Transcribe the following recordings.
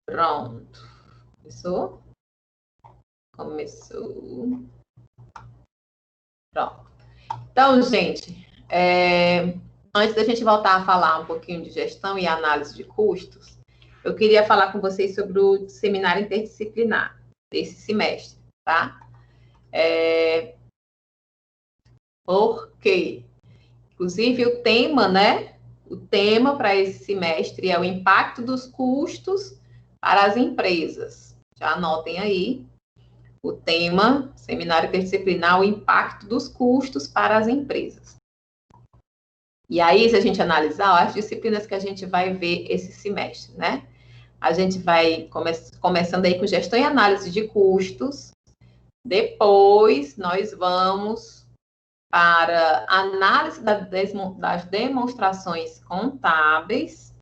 Pronto. Começou? Começou. Pronto. Então, gente, antes da gente voltar a falar um pouquinho de gestão e análise de custos, eu queria falar com vocês sobre o seminário interdisciplinar desse semestre, tá? Porque, inclusive, o tema, né? O tema para esse semestre é o impacto dos custos para as empresas. Já anotem aí o tema, seminário interdisciplinar, o impacto dos custos para as empresas. E aí, se a gente analisar, as disciplinas que a gente vai ver esse semestre, né? A gente vai começando aí com gestão e análise de custos. Depois, nós vamos para análise das demonstrações contábeis.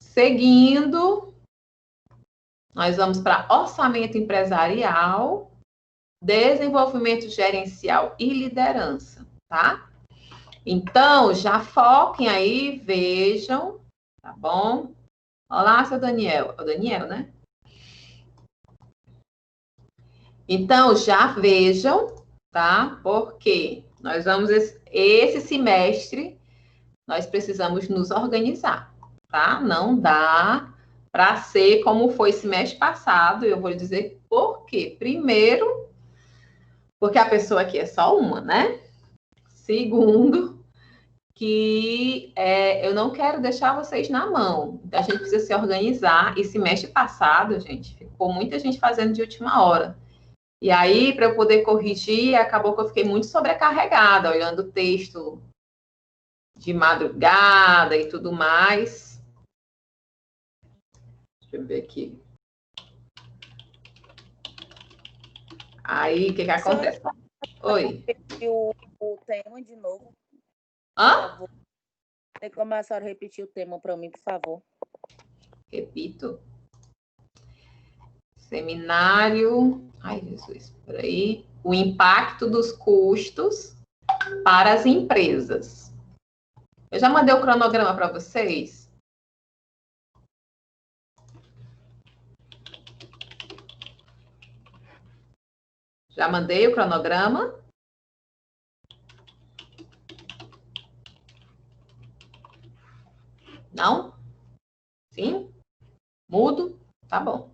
Seguindo, nós vamos para orçamento empresarial, desenvolvimento gerencial e liderança, tá? Então, já foquem aí, vejam, tá bom? Olá, seu Daniel. É o Daniel, né? Então, já vejam, tá? Porque nós vamos, esse semestre, nós precisamos nos organizar, tá? Não dá para ser como foi semestre passado. Eu vou dizer por quê. Primeiro, porque a pessoa aqui é só uma, né? Segundo, que eu não quero deixar vocês na mão. A gente precisa se organizar. E semestre passado, gente, ficou muita gente fazendo de última hora. E aí, para eu poder corrigir, acabou que eu fiquei muito sobrecarregada, olhando o texto de madrugada e tudo mais. Deixa eu ver aqui. Aí, o que acontece? Oi. O tema de novo. Hã? Tem como a senhora repetir o tema para mim, por favor? Repito. Seminário. Ai, Jesus, peraí. O impacto dos custos para as empresas. Eu já mandei o cronograma para vocês. Já mandei o cronograma. Não? Sim? Mudo? Tá bom.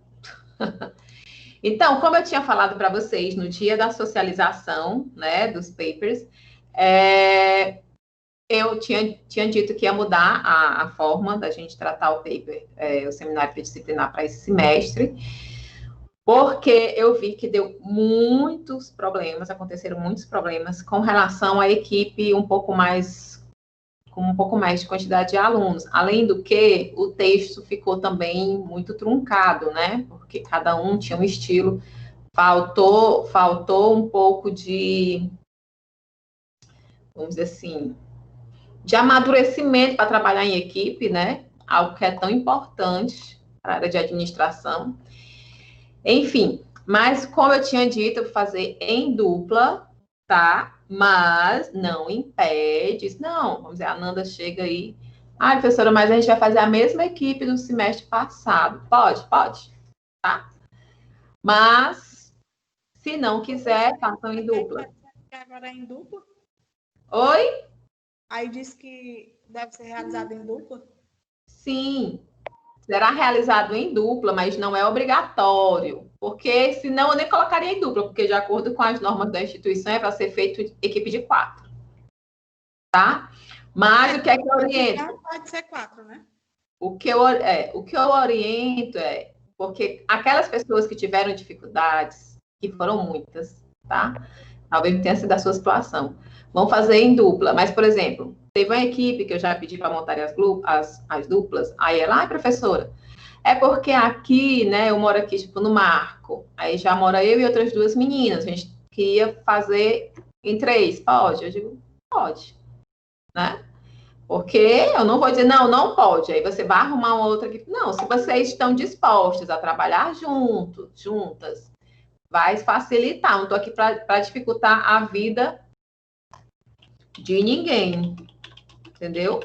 Então, como eu tinha falado para vocês no dia da socialização, né, dos papers, eu tinha dito que ia mudar a forma da gente tratar o paper, o seminário interdisciplinar para esse semestre, porque eu vi que deu muitos problemas, aconteceram muitos problemas com relação à equipe com um pouco mais de quantidade de alunos. Além do que, o texto ficou também muito truncado, né? Porque cada um tinha um estilo. Faltou um pouco de, vamos dizer assim, de amadurecimento para trabalhar em equipe, né? Algo que é tão importante para a área de administração. Enfim, mas como eu tinha dito, eu vou fazer em dupla, tá? Mas não impede. Não, vamos dizer, a Nanda chega aí. Ah, professora, mas a gente vai fazer a mesma equipe do semestre passado. Pode, tá? Mas, se não quiser, façam em dupla. Agora é em dupla? Oi? Aí diz que deve ser realizado em dupla? Sim, será realizado em dupla, mas não é obrigatório. Porque senão eu nem colocaria em dupla, porque de acordo com as normas da instituição é para ser feito equipe de 4. Tá? Mas o que é que eu oriento? Não pode ser 4, né? O que eu oriento é porque aquelas pessoas que tiveram dificuldades, que foram muitas, tá? Talvez tenha sido a sua situação, vão fazer em dupla. Mas, por exemplo, teve uma equipe que eu já pedi para montar as duplas, aí ela, professora, é porque aqui, né, eu moro aqui, tipo, no Marco, aí já mora eu e outras 2 meninas, a gente queria fazer em 3, pode? Eu digo, pode, né? Porque eu não vou dizer, não pode. Aí você vai arrumar uma outra equipe. Não, se vocês estão dispostos a trabalhar juntas, vai facilitar. Não estou aqui para dificultar a vida de ninguém. Entendeu?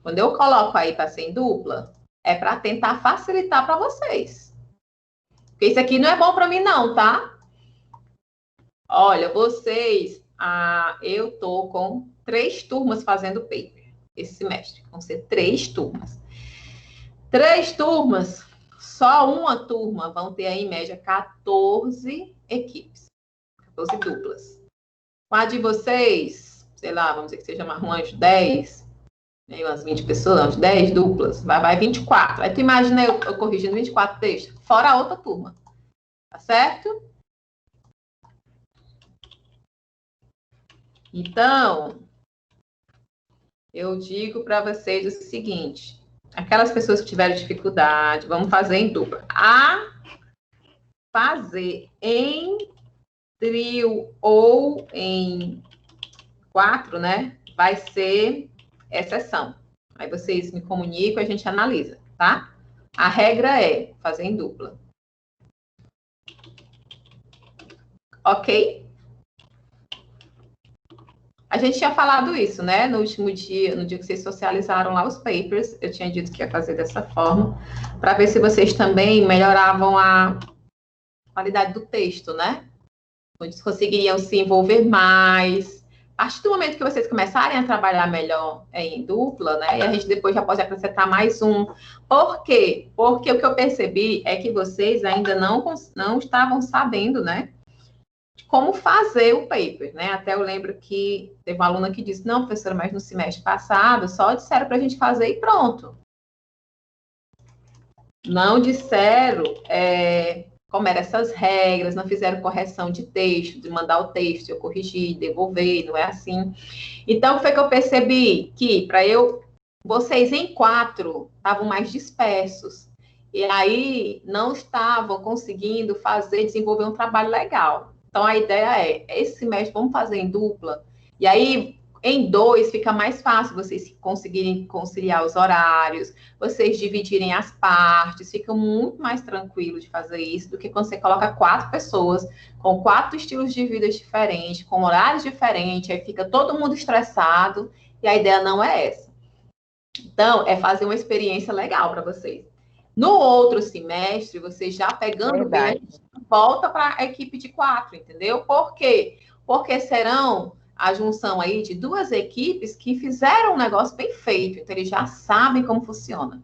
Quando eu coloco aí para ser em dupla, é para tentar facilitar para vocês. Porque isso aqui não é bom para mim não, tá? Olha, vocês, eu tô com 3 turmas fazendo paper esse semestre. Vão ser 3 turmas. 3 turmas, só uma turma vão ter aí, em média, 14 equipes. 14 duplas. Com a de vocês, sei lá, vamos dizer que seja umas 10, umas 20 pessoas, umas 10 duplas, vai 24. Aí tu imagina eu corrigindo 24 textos, fora a outra turma. Tá certo? Então, eu digo para vocês o seguinte, aquelas pessoas que tiveram dificuldade, vamos fazer em dupla. A fazer em trio ou em 4, né? Vai ser exceção. Aí vocês me comunicam e a gente analisa, tá? A regra é fazer em dupla. Ok? A gente tinha falado isso, né? No último dia, no dia que vocês socializaram lá os papers, eu tinha dito que ia fazer dessa forma, para ver se vocês também melhoravam a qualidade do texto, né? Onde conseguiriam se envolver mais. A partir do momento que vocês começarem a trabalhar melhor em dupla, né? E a gente depois já pode acrescentar mais um. Por quê? Porque o que eu percebi é que vocês ainda não estavam sabendo, né? Como fazer o paper, né? Até eu lembro que teve uma aluna que disse, não, professora, mas no semestre passado só disseram para a gente fazer e pronto. Não disseram como eram essas regras, não fizeram correção de texto, de mandar o texto, eu corrigir, devolver, não é assim. Então, foi que eu percebi que, vocês em 4 estavam mais dispersos, e aí não estavam conseguindo desenvolver um trabalho legal. Então, a ideia esse semestre vamos fazer em dupla, e aí, em 2, fica mais fácil vocês conseguirem conciliar os horários, vocês dividirem as partes, fica muito mais tranquilo de fazer isso do que quando você coloca 4 pessoas com 4 estilos de vida diferentes, com horários diferentes, aí fica todo mundo estressado, e a ideia não é essa. Então, é fazer uma experiência legal para vocês. No outro semestre, vocês já pegando bem, a gente volta para a equipe de 4, entendeu? Por quê? Porque serão a junção aí de 2 equipes que fizeram um negócio bem feito, então eles já sabem como funciona.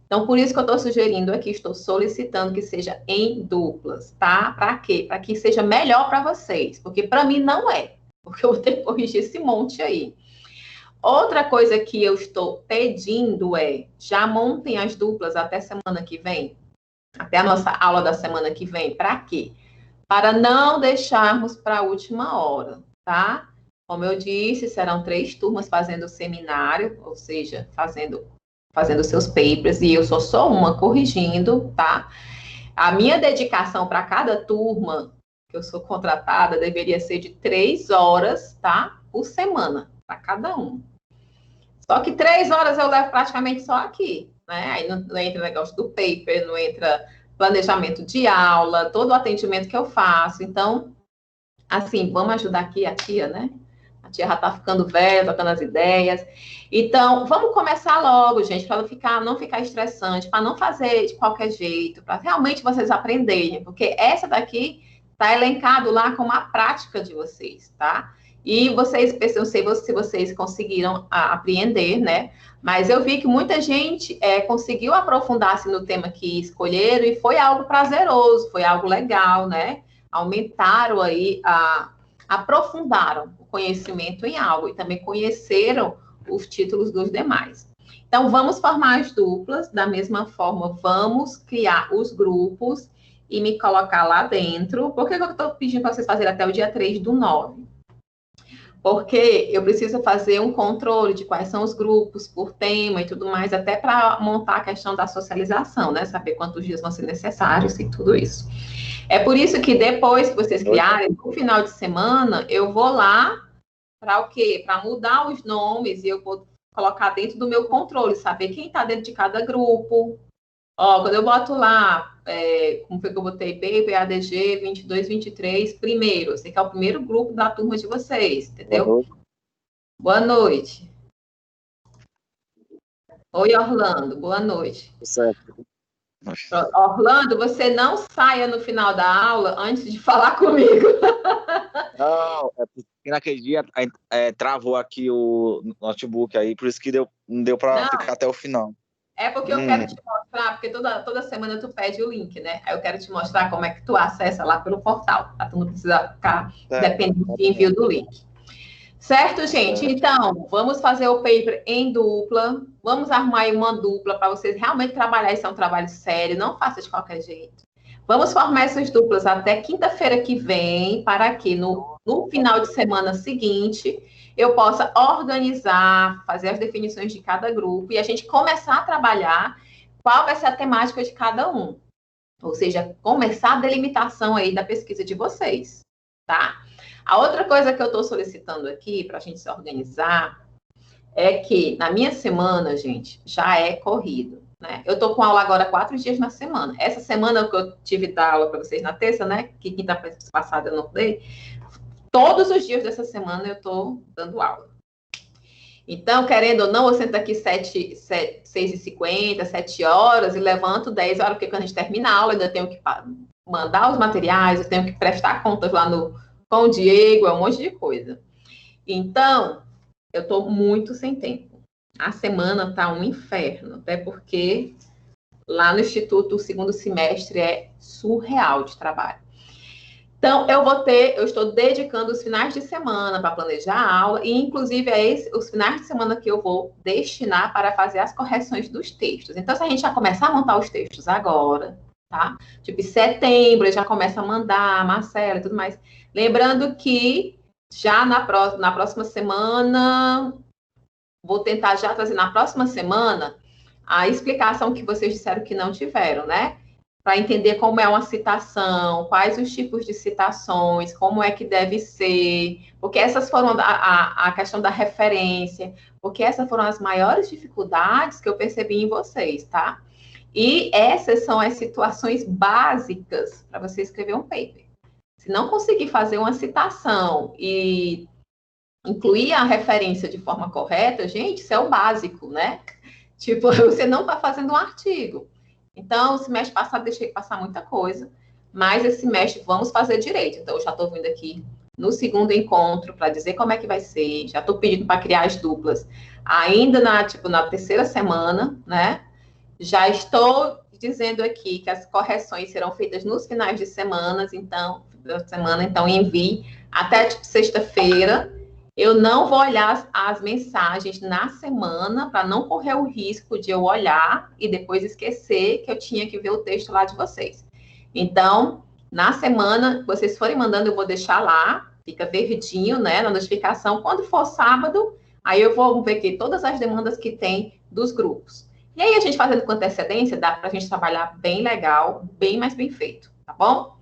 Então, por isso que eu estou sugerindo aqui, estou solicitando que seja em duplas, tá? Para quê? Para que seja melhor para vocês, porque para mim não é, porque eu vou ter que corrigir esse monte aí. Outra coisa que eu estou pedindo já montem as duplas até semana que vem, até a nossa aula da semana que vem. Para quê? Para não deixarmos para a última hora, tá? Como eu disse, serão 3 turmas fazendo o seminário, ou seja, fazendo seus papers, e eu sou só uma corrigindo, tá? A minha dedicação para cada turma que eu sou contratada deveria ser de 3 horas, tá? Por semana, para cada um. Só que 3 horas eu levo praticamente só aqui, né? Aí não entra o negócio do paper, não entra planejamento de aula, todo o atendimento que eu faço. Então, assim, vamos ajudar aqui a tia, né? A tia já tá ficando velha, tocando as ideias. Então, vamos começar logo, gente, para não ficar estressante, para não fazer de qualquer jeito, para realmente vocês aprenderem, porque essa daqui tá elencado lá como a prática de vocês, tá? E vocês, eu sei se vocês conseguiram apreender, né? Mas eu vi que muita gente conseguiu aprofundar-se no tema que escolheram e foi algo prazeroso, foi algo legal, né? Aumentaram aí, aprofundaram o conhecimento em algo e também conheceram os títulos dos demais. Então, vamos formar as duplas, da mesma forma, vamos criar os grupos e me colocar lá dentro. Por que eu estou pedindo para vocês fazerem até o dia 3/9? Porque eu preciso fazer um controle de quais são os grupos por tema e tudo mais, até para montar a questão da socialização, né? Saber quantos dias vão ser necessários e tudo isso. É por isso que depois que vocês criarem, no final de semana, eu vou lá para o quê? Para mudar os nomes e eu vou colocar dentro do meu controle, saber quem está dentro de cada grupo. Ó, quando eu boto lá, como foi que eu botei? PADG 22, 23, primeiro. Esse aqui é o primeiro grupo da turma de vocês, entendeu? Boa noite. Oi, Orlando, boa noite. Certo. Orlando, você não saia no final da aula antes de falar comigo. Não, é porque naquele dia travou aqui o notebook aí, por isso que não deu para Não, ficar até o final. é porque eu quero te mostrar, porque toda semana tu pede o link, né? Aí eu quero te mostrar como é que tu acessa lá pelo portal, tá? Tu não precisa ficar dependendo de envio do link. Certo, gente? Certo. Então, vamos fazer o paper em dupla. Vamos arrumar aí uma dupla para vocês realmente trabalhar. Isso é um trabalho sério, não faça de qualquer jeito. Vamos formar essas duplas até quinta-feira que vem, para que no final de semana seguinte eu possa organizar, fazer as definições de cada grupo e a gente começar a trabalhar qual vai ser a temática de cada um. Ou seja, começar a delimitação aí da pesquisa de vocês, tá? A outra coisa que eu estou solicitando aqui para a gente se organizar é que na minha semana, gente, já é corrido, né? Eu estou com aula agora 4 dias na semana. Essa semana que eu tive dar aula para vocês na terça, né? Que quinta passada eu não dei. Todos os dias dessa semana eu estou dando aula. Então, querendo ou não, eu sento aqui 6h50, 7 horas e levanto 10 horas, porque quando a gente termina a aula, ainda tenho que mandar os materiais, eu tenho que prestar contas lá com o Diego, é um monte de coisa. Então, eu estou muito sem tempo. A semana está um inferno, até porque lá no Instituto o segundo semestre é surreal de trabalho. Então, eu estou dedicando os finais de semana para planejar a aula, e inclusive os finais de semana que eu vou destinar para fazer as correções dos textos. Então, se a gente já começar a montar os textos agora, tá? Tipo, em setembro, eu já começa a mandar, a Marcela e tudo mais. Lembrando que já na próxima semana, vou tentar já trazer na próxima semana a explicação que vocês disseram que não tiveram, né? Para entender como é uma citação, quais os tipos de citações, como é que deve ser, porque essas foram a questão da referência, porque essas foram as maiores dificuldades que eu percebi em vocês, tá? E essas são as situações básicas para você escrever um paper. Se não conseguir fazer uma citação e incluir a referência de forma correta, gente, isso é o básico, né? Tipo, você não está fazendo um artigo. Então, o semestre passado deixei passar muita coisa, mas esse semestre vamos fazer direito. Então, eu já estou vindo aqui no segundo encontro para dizer como é que vai ser. Já estou pedindo para criar as duplas ainda na terceira semana, né? Já estou dizendo aqui que as correções serão feitas nos finais de semana, então envie até tipo, sexta-feira. Eu não vou olhar as mensagens na semana para não correr o risco de eu olhar e depois esquecer que eu tinha que ver o texto lá de vocês. Então, na semana, vocês forem mandando, eu vou deixar lá, fica verdinho, né, na notificação. Quando for sábado, aí eu vou ver aqui todas as demandas que tem dos grupos. E aí, a gente fazendo com antecedência, dá para a gente trabalhar bem legal, bem mais bem feito, tá bom?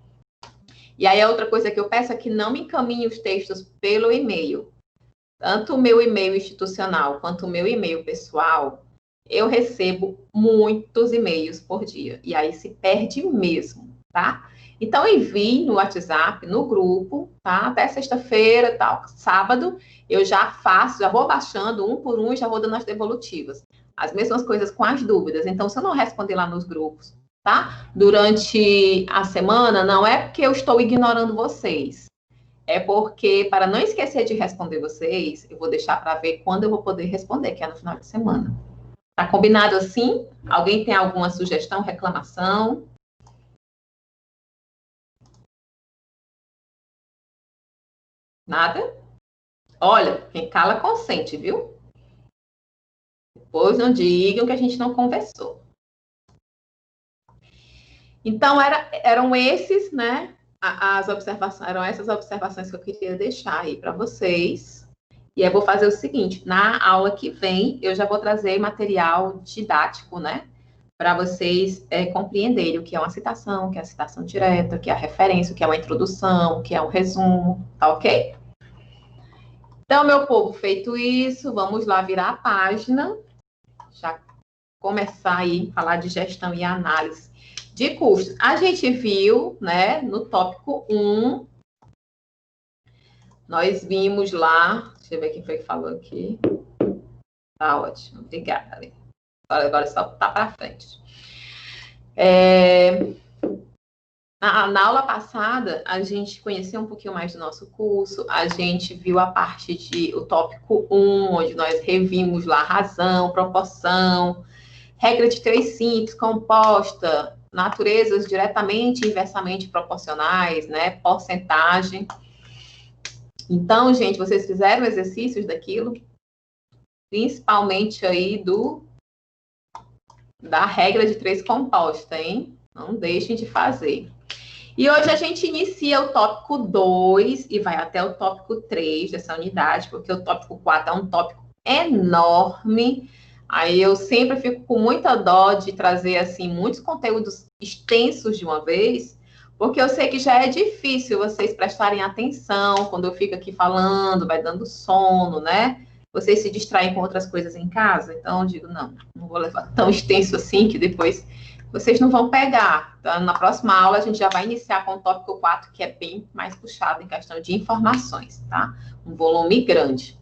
E aí, a outra coisa que eu peço é que não me encaminhe os textos pelo e-mail. Tanto o meu e-mail institucional quanto o meu e-mail pessoal, eu recebo muitos e-mails por dia. E aí se perde mesmo, tá? Então, envie no WhatsApp, no grupo, tá? Até sexta-feira, tal. Sábado, eu já vou baixando um por um e já vou dando as devolutivas. As mesmas coisas com as dúvidas. Então, se eu não responder lá nos grupos, tá? Durante a semana, não é porque eu estou ignorando vocês. É porque, para não esquecer de responder vocês, eu vou deixar para ver quando eu vou poder responder, que é no final de semana. Tá combinado assim? Alguém tem alguma sugestão, reclamação? Nada? Olha, quem cala consente, viu? Depois não digam que a gente não conversou. Então, eram esses, né? As observações, eram essas observações que eu queria deixar aí para vocês. E eu vou fazer o seguinte: na aula que vem, eu já vou trazer material didático, né? Para vocês compreenderem o que é uma citação, o que é a citação direta, o que é a referência, o que é uma introdução, o que é um resumo, tá ok? Então, meu povo, feito isso, vamos lá virar a página, já começar aí a falar de gestão e análise de custos. A gente viu, né, no tópico 1, nós vimos lá, deixa eu ver quem foi que falou aqui. Tá ótimo, obrigada. Agora só tá para frente. Na aula passada, a gente conheceu um pouquinho mais do nosso curso, a gente viu a parte o tópico 1, onde nós revimos lá razão, proporção, regra de 3 simples, composta, naturezas diretamente e inversamente proporcionais, né? Porcentagem. Então, gente, vocês fizeram exercícios daquilo, principalmente aí da regra de 3 composta, hein? Não deixem de fazer. E hoje a gente inicia o tópico 2 e vai até o tópico 3 dessa unidade, porque o tópico 4 é um tópico enorme. Aí eu sempre fico com muita dó de trazer, assim, muitos conteúdos extensos de uma vez, porque eu sei que já é difícil vocês prestarem atenção quando eu fico aqui falando, vai dando sono, né? Vocês se distraem com outras coisas em casa. Então eu digo, não vou levar tão extenso assim que depois vocês não vão pegar. Então, na próxima aula, a gente já vai iniciar com o tópico 4, que é bem mais puxado em questão de informações, tá? Um volume grande.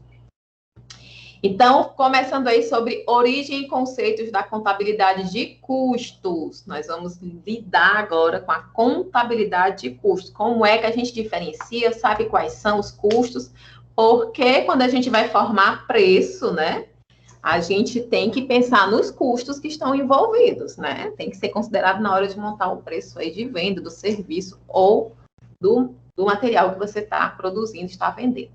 Então, começando aí sobre origem e conceitos da contabilidade de custos. Nós vamos lidar agora com a contabilidade de custos. Como é que a gente diferencia, sabe quais são os custos? Porque quando a gente vai formar preço, né? A gente tem que pensar nos custos que estão envolvidos, né? Tem que ser considerado na hora de montar o preço aí de venda do serviço ou do material que você está produzindo, está vendendo.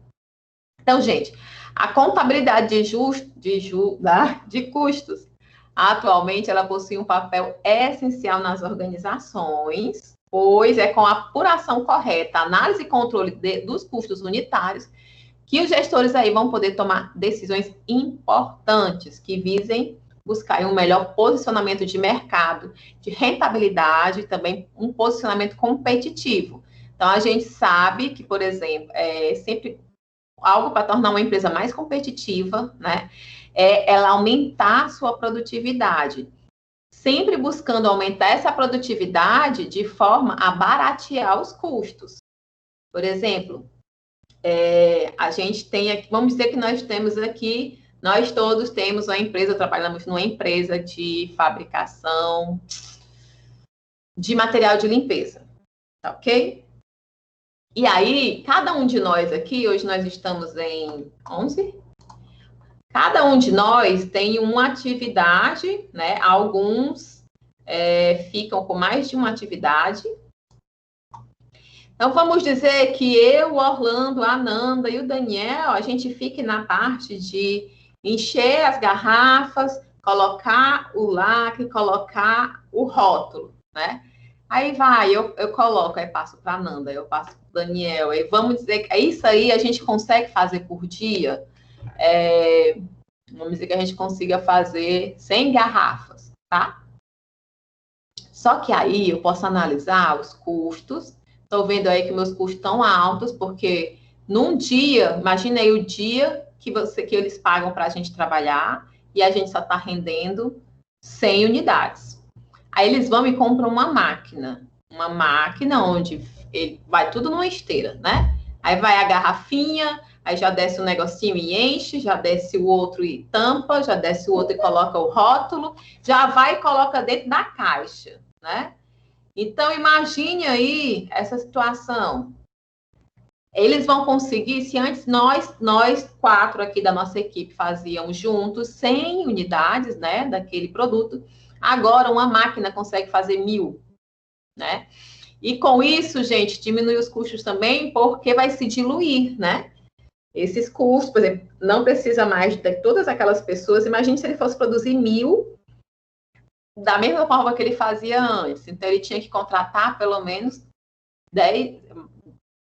Então, gente, a contabilidade de custos, atualmente, ela possui um papel essencial nas organizações, pois é com a apuração correta, análise e controle dos custos unitários, que os gestores aí vão poder tomar decisões importantes que visem buscar um melhor posicionamento de mercado, de rentabilidade e também um posicionamento competitivo. Então, a gente sabe que, por exemplo, sempre algo para tornar uma empresa mais competitiva, né, é ela aumentar a sua produtividade. Sempre buscando aumentar essa produtividade de forma a baratear os custos. Por exemplo, a gente tem aqui, vamos dizer que nós temos aqui, nós todos temos uma empresa, trabalhamos numa empresa de fabricação de material de limpeza, tá ok? E aí, cada um de nós aqui, hoje nós estamos em 11, cada um de nós tem uma atividade, né? Alguns ficam com mais de uma atividade. Então, vamos dizer que eu, o Orlando, a Nanda e o Daniel, a gente fique na parte de encher as garrafas, colocar o lacre, colocar o rótulo, né? Aí vai, eu coloco, aí passo para a Nanda, eu passo para o Daniel, aí vamos dizer que isso aí a gente consegue fazer por dia, vamos dizer que a gente consiga fazer 100 garrafas, tá? Só que aí eu posso analisar os custos. Estou vendo aí que meus custos estão altos, porque num dia, imagina aí o dia que eles pagam para a gente trabalhar e a gente só está rendendo 100 unidades. Aí eles vão e compram uma máquina onde vai tudo numa esteira, né? Aí vai a garrafinha, aí já desce um negocinho e enche, já desce o outro e tampa, já desce o outro e coloca o rótulo, já vai e coloca dentro da caixa, né? Então, imagine aí essa situação. Eles vão conseguir, se antes nós 4 aqui da nossa equipe fazíamos juntos 100 unidades, né, daquele produto, agora uma máquina consegue fazer 1000, né? E com isso, gente, diminui os custos também, porque vai se diluir, né? Esses custos, por exemplo, não precisa mais de todas aquelas pessoas. Imagine se ele fosse produzir 1000 da mesma forma que ele fazia antes. Então, ele tinha que contratar pelo menos 10,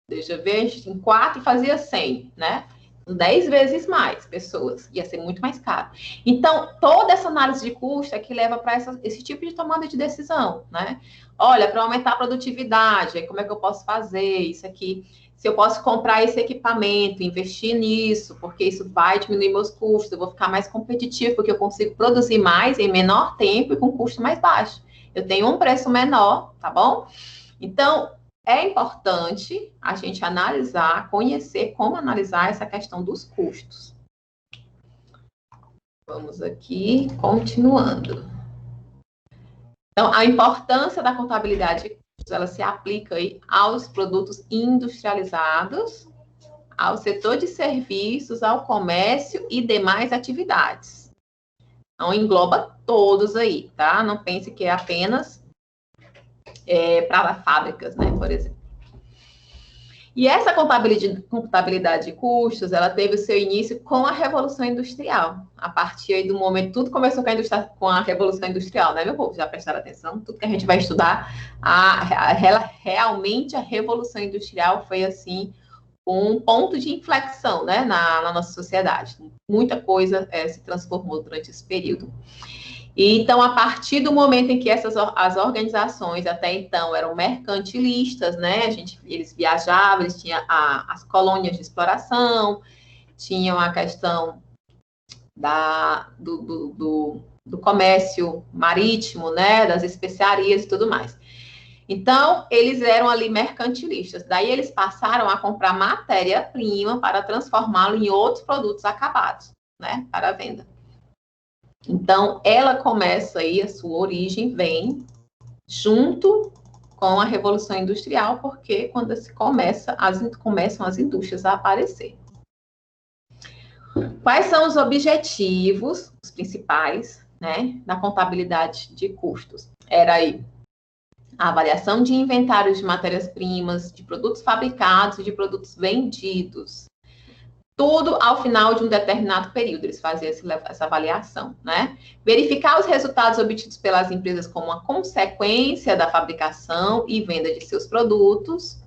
deixa eu ver, em 4 fazia 100, né? 10 vezes mais pessoas, ia ser muito mais caro. Então, toda essa análise de custo é que leva para esse tipo de tomada de decisão, né? Olha, para aumentar a produtividade, como é que eu posso fazer isso aqui? Se eu posso comprar esse equipamento, investir nisso, porque isso vai diminuir meus custos, eu vou ficar mais competitivo, porque eu consigo produzir mais em menor tempo e com custo mais baixo. Eu tenho um preço menor, tá bom? Então, é importante a gente analisar, conhecer como analisar essa questão dos custos. Vamos aqui, continuando. Então, a importância da contabilidade de custos, ela se aplica aí aos produtos industrializados, ao setor de serviços, ao comércio e demais atividades. Então, engloba todos aí, tá? Não pense que é apenas para fábricas, né, por exemplo. E essa contabilidade de custos, ela teve o seu início com a Revolução Industrial. A partir aí do momento, tudo começou com a Revolução Industrial, né, meu povo? Já prestaram atenção? Tudo que a gente vai estudar, realmente a Revolução Industrial foi, assim, um ponto de inflexão, né, na nossa sociedade. Muita coisa se transformou durante esse período. E, então, a partir do momento em que as organizações, até então, eram mercantilistas, né, eles viajavam, eles tinham as colônias de exploração, tinham a questão do comércio marítimo, né, das especiarias e tudo mais. Então, eles eram ali mercantilistas. Daí, eles passaram a comprar matéria-prima para transformá-lo em outros produtos acabados, né, para venda. Então, ela começa aí, a sua origem vem junto com a Revolução Industrial, porque quando começam as indústrias a aparecer. Quais são os objetivos, os principais, né, da contabilidade de custos? Era aí a avaliação de inventários de matérias-primas, de produtos fabricados e de produtos vendidos. Tudo ao final de um determinado período, eles faziam essa avaliação, né? Verificar os resultados obtidos pelas empresas como uma consequência da fabricação e venda de seus produtos.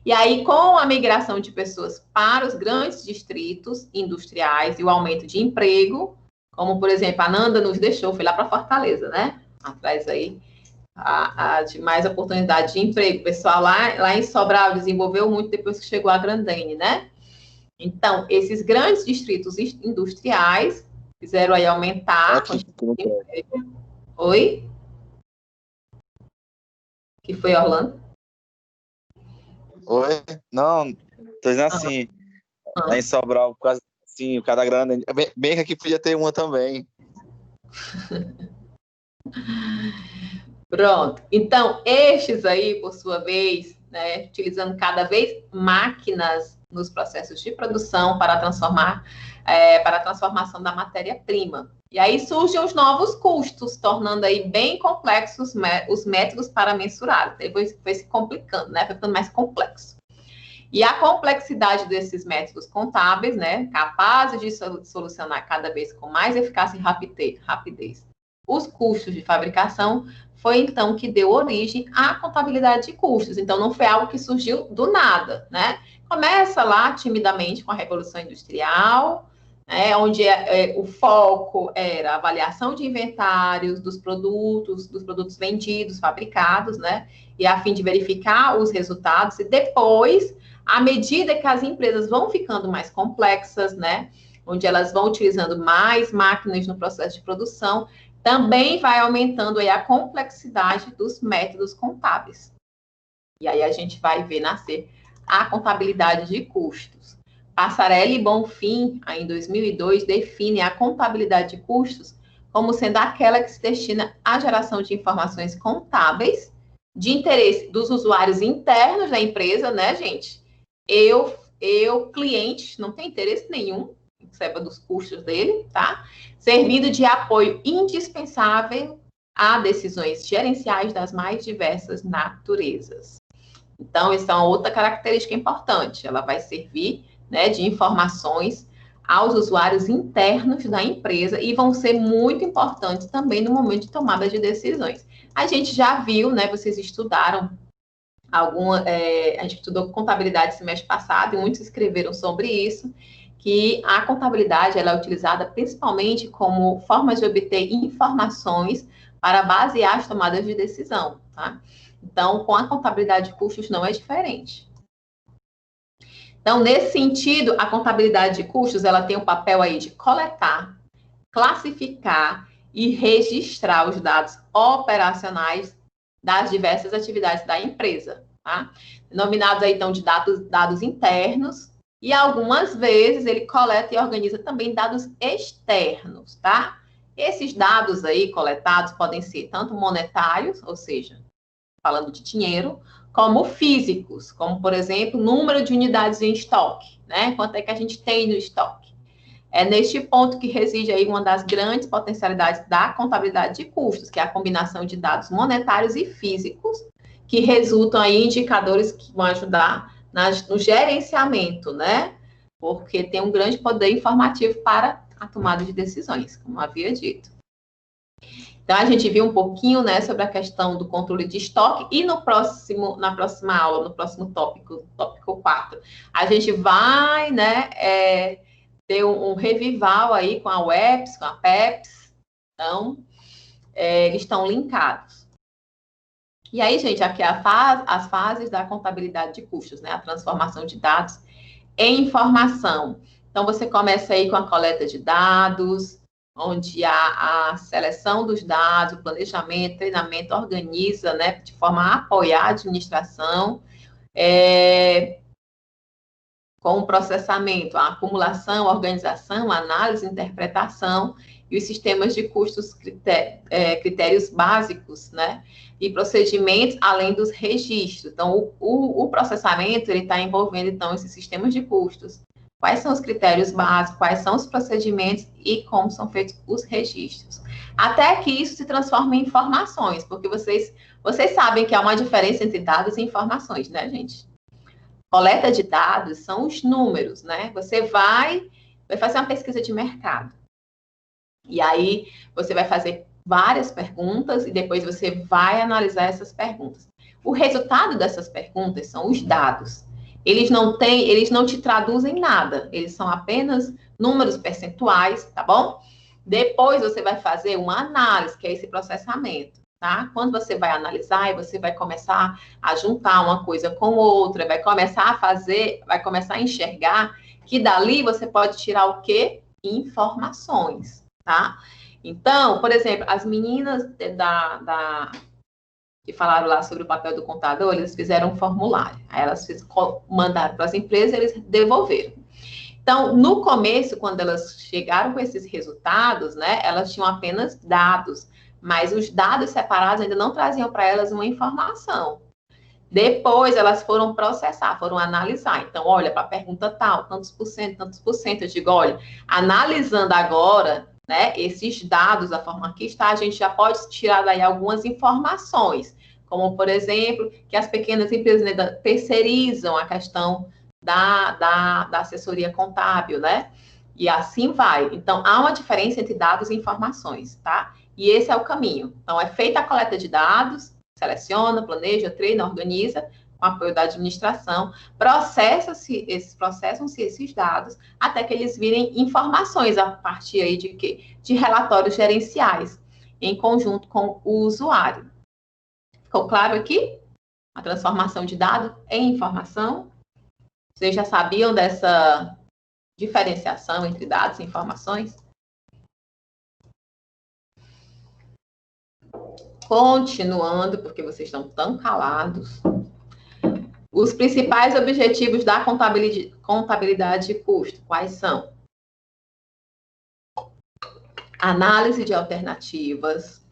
E aí, com a migração de pessoas para os grandes distritos industriais e o aumento de emprego, como, por exemplo, a Nanda nos deixou, foi lá para Fortaleza, né? Atrás aí de mais oportunidade de emprego. O pessoal lá em Sobral desenvolveu muito depois que chegou a Grandene, né? Então, esses grandes distritos industriais fizeram aí aumentar a quantidade de emprego. Oi? Que foi, Orlando? Oi? Não, tô dizendo assim, lá em Sobral, quase assim, o Cada Grande, bem que aqui podia ter uma também. Pronto. Então, estes aí, por sua vez, né, utilizando cada vez máquinas nos processos de produção para a transformação da matéria-prima. E aí surgem os novos custos, tornando aí bem complexos os métodos para mensurar. Depois foi se complicando, né? Foi ficando mais complexo. E a complexidade desses métodos contábeis, né, capazes de solucionar cada vez com mais eficácia e rapidez os custos de fabricação, foi então que deu origem à contabilidade de custos. Então, não foi algo que surgiu do nada, né? Começa lá timidamente com a Revolução Industrial, né, onde o foco era a avaliação de inventários dos produtos vendidos, fabricados, né? E a fim de verificar os resultados. E depois, à medida que as empresas vão ficando mais complexas, né? Onde elas vão utilizando mais máquinas no processo de produção, também vai aumentando aí a complexidade dos métodos contábeis. E aí a gente vai ver nascer a contabilidade de custos. Passarelli e Bonfim, em 2002, define a contabilidade de custos como sendo aquela que se destina à geração de informações contábeis de interesse dos usuários internos da empresa, né, gente? Cliente, não tem interesse nenhum, saiba dos custos dele, tá? Servindo de apoio indispensável a decisões gerenciais das mais diversas naturezas. Então, essa é uma outra característica importante. Ela vai servir, né, de informações aos usuários internos da empresa e vão ser muito importantes também no momento de tomada de decisões. A gente já viu, né, vocês estudaram a gente estudou contabilidade semestre passado e muitos escreveram sobre isso, que a contabilidade ela é utilizada principalmente como forma de obter informações para basear as tomadas de decisão, tá? Então, com a contabilidade de custos não é diferente. Então, nesse sentido, a contabilidade de custos ela tem o papel aí de coletar, classificar e registrar os dados operacionais das diversas atividades da empresa, tá? Denominados aí, então, de dados internos, E algumas vezes ele coleta e organiza também dados externos, tá? Esses dados aí coletados podem ser tanto monetários, ou seja, falando de dinheiro, como físicos, como, por exemplo, número de unidades em estoque, né? Quanto é que a gente tem no estoque? É neste ponto que reside aí uma das grandes potencialidades da contabilidade de custos, que é a combinação de dados monetários e físicos, que resultam aí em indicadores que vão ajudar no gerenciamento, né? Porque tem um grande poder informativo para a tomada de decisões, como havia dito. Então, a gente viu um pouquinho, né, sobre a questão do controle de estoque e na próxima aula, no próximo tópico 4, a gente vai, né, ter um revival aí com a UEPS, com a PEPS. Então, eles estão linkados. E aí, gente, aqui as fases da contabilidade de custos, né, a transformação de dados em informação. Então, você começa aí com a coleta de dados, onde a seleção dos dados, o planejamento, treinamento, organiza, né, de forma a apoiar a administração, com o processamento, a acumulação, a organização, a análise, a interpretação e os sistemas de custos, critérios básicos, né, e procedimentos, além dos registros. Então, o processamento, ele está envolvendo, então, esses sistemas de custos. Quais são os critérios básicos, quais são os procedimentos e como são feitos os registros. Até que isso se transforme em informações, porque vocês sabem que há uma diferença entre dados e informações, né, gente? Coleta de dados são os números, né? Você vai fazer uma pesquisa de mercado. E aí, você vai fazer várias perguntas e depois você vai analisar essas perguntas. O resultado dessas perguntas são os dados. Eles não te traduzem nada, eles são apenas números percentuais, tá bom? Depois você vai fazer uma análise, que é esse processamento, tá? Quando você vai analisar, você vai começar a juntar uma coisa com outra, vai começar a enxergar que dali você pode tirar o quê? Informações, tá? Então, por exemplo, as meninas que falaram lá sobre o papel do contador, eles fizeram um formulário. Aí elas mandaram para as empresas, eles devolveram. Então, no começo, quando elas chegaram com esses resultados, né, elas tinham apenas dados, mas os dados separados ainda não traziam para elas uma informação. Depois, elas foram processar, foram analisar. Então, olha, para a pergunta tal, tantos por cento, eu digo, olha, analisando agora, né, esses dados, da forma que está, a gente já pode tirar daí algumas informações, como, por exemplo, que as pequenas empresas, né, terceirizam a questão da assessoria contábil, né? E assim vai. Então, há uma diferença entre dados e informações, tá? E esse é o caminho. Então, é feita a coleta de dados, seleciona, planeja, treina, organiza, com apoio da administração, processam-se esses dados até que eles virem informações a partir aí de quê? De relatórios gerenciais, em conjunto com o usuário. Ficou claro aqui? A transformação de dado em informação. Vocês já sabiam dessa diferenciação entre dados e informações? Continuando, porque vocês estão tão calados. Os principais objetivos da contabilidade de custo, quais são? Análise de alternativas,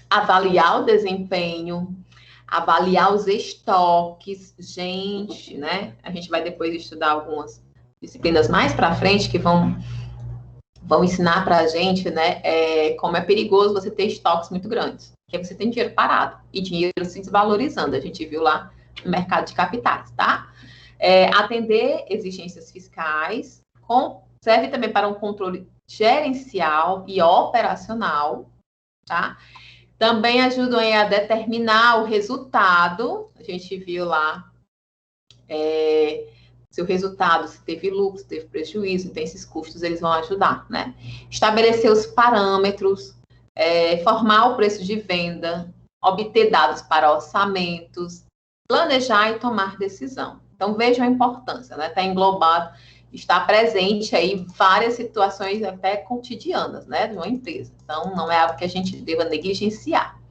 avaliar o desempenho, avaliar os estoques. Gente, né? A gente vai depois estudar algumas disciplinas mais para frente que vão ensinar para a gente, né, como é perigoso você ter estoques muito grandes, porque você tem dinheiro parado e dinheiro se desvalorizando. A gente viu lá no mercado de capitais, tá? Atender exigências fiscais, serve também para um controle gerencial e operacional, tá? Também ajudam a determinar o resultado. A gente viu lá se o resultado, se teve lucro, se teve prejuízo, então esses custos eles vão ajudar, né? Estabelecer os parâmetros, formar o preço de venda, obter dados para orçamentos, planejar e tomar decisão. Então, vejam a importância, né? Está englobado, está presente aí várias situações até cotidianas, né, de uma empresa. Então, não é algo que a gente deva negligenciar.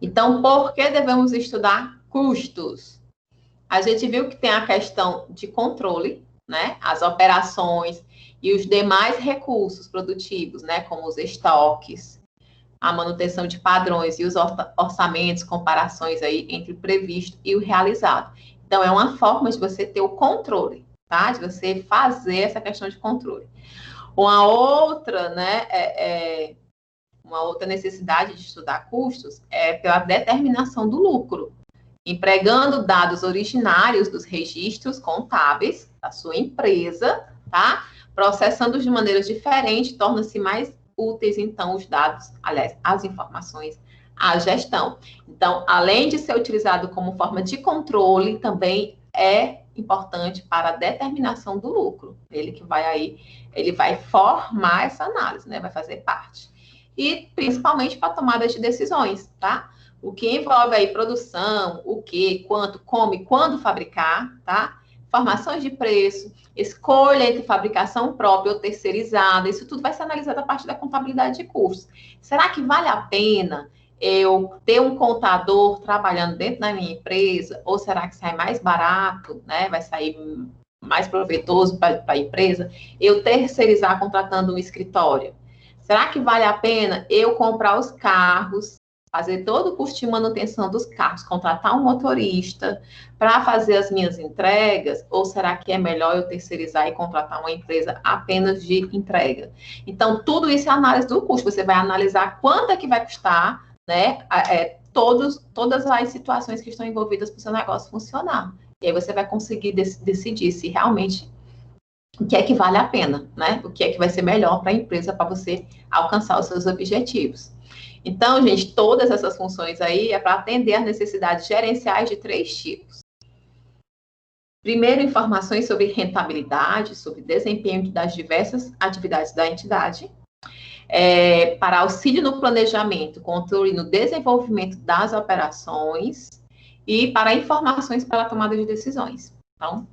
Então, por que devemos estudar custos? a gente viu que tem a questão de controle, né? As operações e os demais recursos produtivos, né? Como os estoques, a manutenção de padrões e os orçamentos, comparações aí entre o previsto e o realizado. Então, é uma forma de você ter o controle, tá? De você fazer essa questão de controle. Uma outra, né, uma outra necessidade de estudar custos é pela determinação do lucro, empregando dados originários dos registros contábeis da sua empresa, tá? Processando de maneiras diferentes, torna-se mais úteis, então, os dados, aliás, as informações, à gestão. Então, além de ser utilizado como forma de controle, também é importante para a determinação do lucro. Ele que vai aí, ele vai formar essa análise, né? Vai fazer parte. E, principalmente, para tomada de decisões, tá? O que envolve aí produção, o que, quanto, como e quando fabricar, tá? Informações de preço, escolha entre fabricação própria ou terceirizada, isso tudo vai ser analisado a partir da contabilidade de custos. Será que vale a pena eu ter um contador trabalhando dentro da minha empresa, ou será que sai mais barato, né? Vai sair mais proveitoso para a empresa eu terceirizar contratando um escritório? Será que vale a pena eu comprar os carros, fazer todo o custo de manutenção dos carros, contratar um motorista para fazer as minhas entregas? Ou será que é melhor eu terceirizar e contratar uma empresa apenas de entrega? Então, tudo isso é análise do custo. Você vai analisar quanto é que vai custar, né, todas as situações que estão envolvidas para o seu negócio funcionar. E aí você vai conseguir decidir se realmente o que é que vale a pena, né? O que é que vai ser melhor para a empresa para você alcançar os seus objetivos. Então, gente, todas essas funções aí é para atender às necessidades gerenciais de 3 tipos. Primeiro, informações sobre rentabilidade, sobre desempenho das diversas atividades da entidade. Para auxílio no planejamento, controle no desenvolvimento das operações e para informações para a tomada de decisões. Então,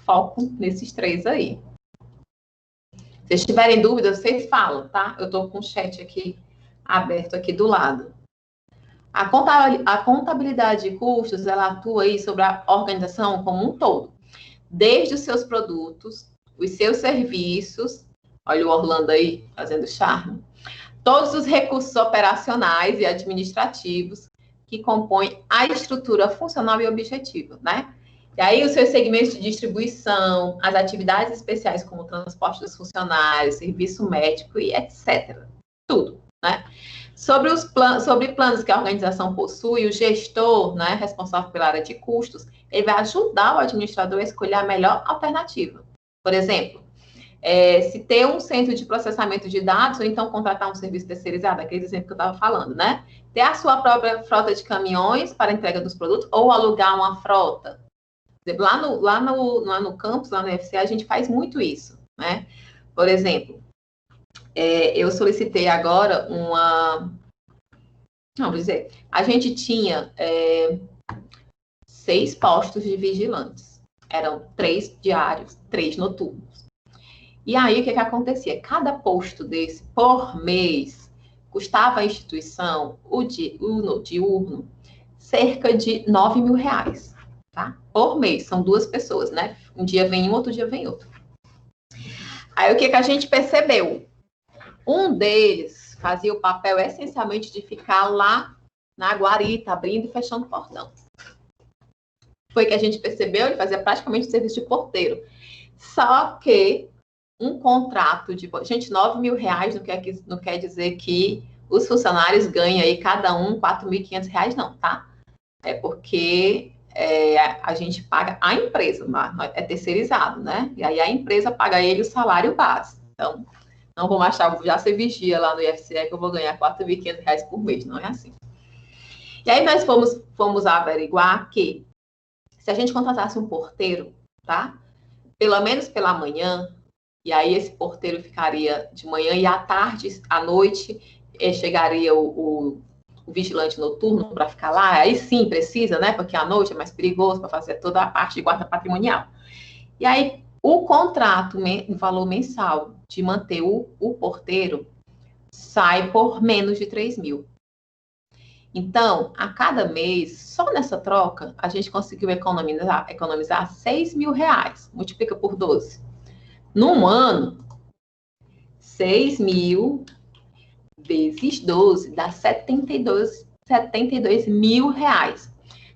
foco nesses 3 aí. Se vocês tiverem dúvidas, vocês falam, tá? Eu estou com o chat aqui aberto aqui do lado. A contabilidade de custos, ela atua aí sobre a organização como um todo. Desde os seus produtos, os seus serviços, olha o Orlando aí fazendo charme, todos os recursos operacionais e administrativos que compõem a estrutura funcional e objetiva, né? E aí, os seus segmentos de distribuição, as atividades especiais como o transporte dos funcionários, serviço médico e etc. Tudo, né? Sobre planos que a organização possui, o gestor, né, responsável pela área de custos, ele vai ajudar o administrador a escolher a melhor alternativa. Por exemplo, se ter um centro de processamento de dados, ou então contratar um serviço terceirizado, aquele exemplo que eu estava falando, né? Ter a sua própria frota de caminhões para a entrega dos produtos, ou alugar uma frota. Lá no campus, lá no UFC, a gente faz muito isso, né? Por exemplo, eu solicitei agora vou dizer, a gente tinha 6 postos de vigilantes. Eram 3 diários, 3 noturnos. E aí, o que acontecia? Cada posto desse, por mês, custava à instituição, o diurno, cerca de R$9.000. Tá? Por mês, são 2 pessoas, né? Um dia vem um, outro dia vem outro. Aí, o que a gente percebeu? Um deles fazia o papel essencialmente de ficar lá na guarita, abrindo e fechando o portão. Foi que a gente percebeu, ele fazia praticamente o serviço de porteiro. Só que um contrato de... Gente, R$9.000 não quer dizer que os funcionários ganham aí cada um R$4.500, não, tá? É porque a gente paga a empresa, é terceirizado, né? E aí a empresa paga ele o salário base. Então, não vou achar, já ser vigia lá no IFCE que eu vou ganhar R$4.500 por mês, não é assim. E aí nós fomos averiguar que se a gente contratasse um porteiro, tá? Pelo menos pela manhã, e aí esse porteiro ficaria de manhã e à tarde, à noite, chegaria o vigilante noturno para ficar lá. Aí sim precisa, né? Porque à noite é mais perigoso para fazer toda a parte de guarda patrimonial. E aí o contrato, o valor mensal de manter o porteiro sai por menos de 3.000. Então, a cada mês, só nessa troca, a gente conseguiu economizar R$ 6.000. Multiplica por 12. Num ano, 6.000 vezes 12 dá R$ 72.000.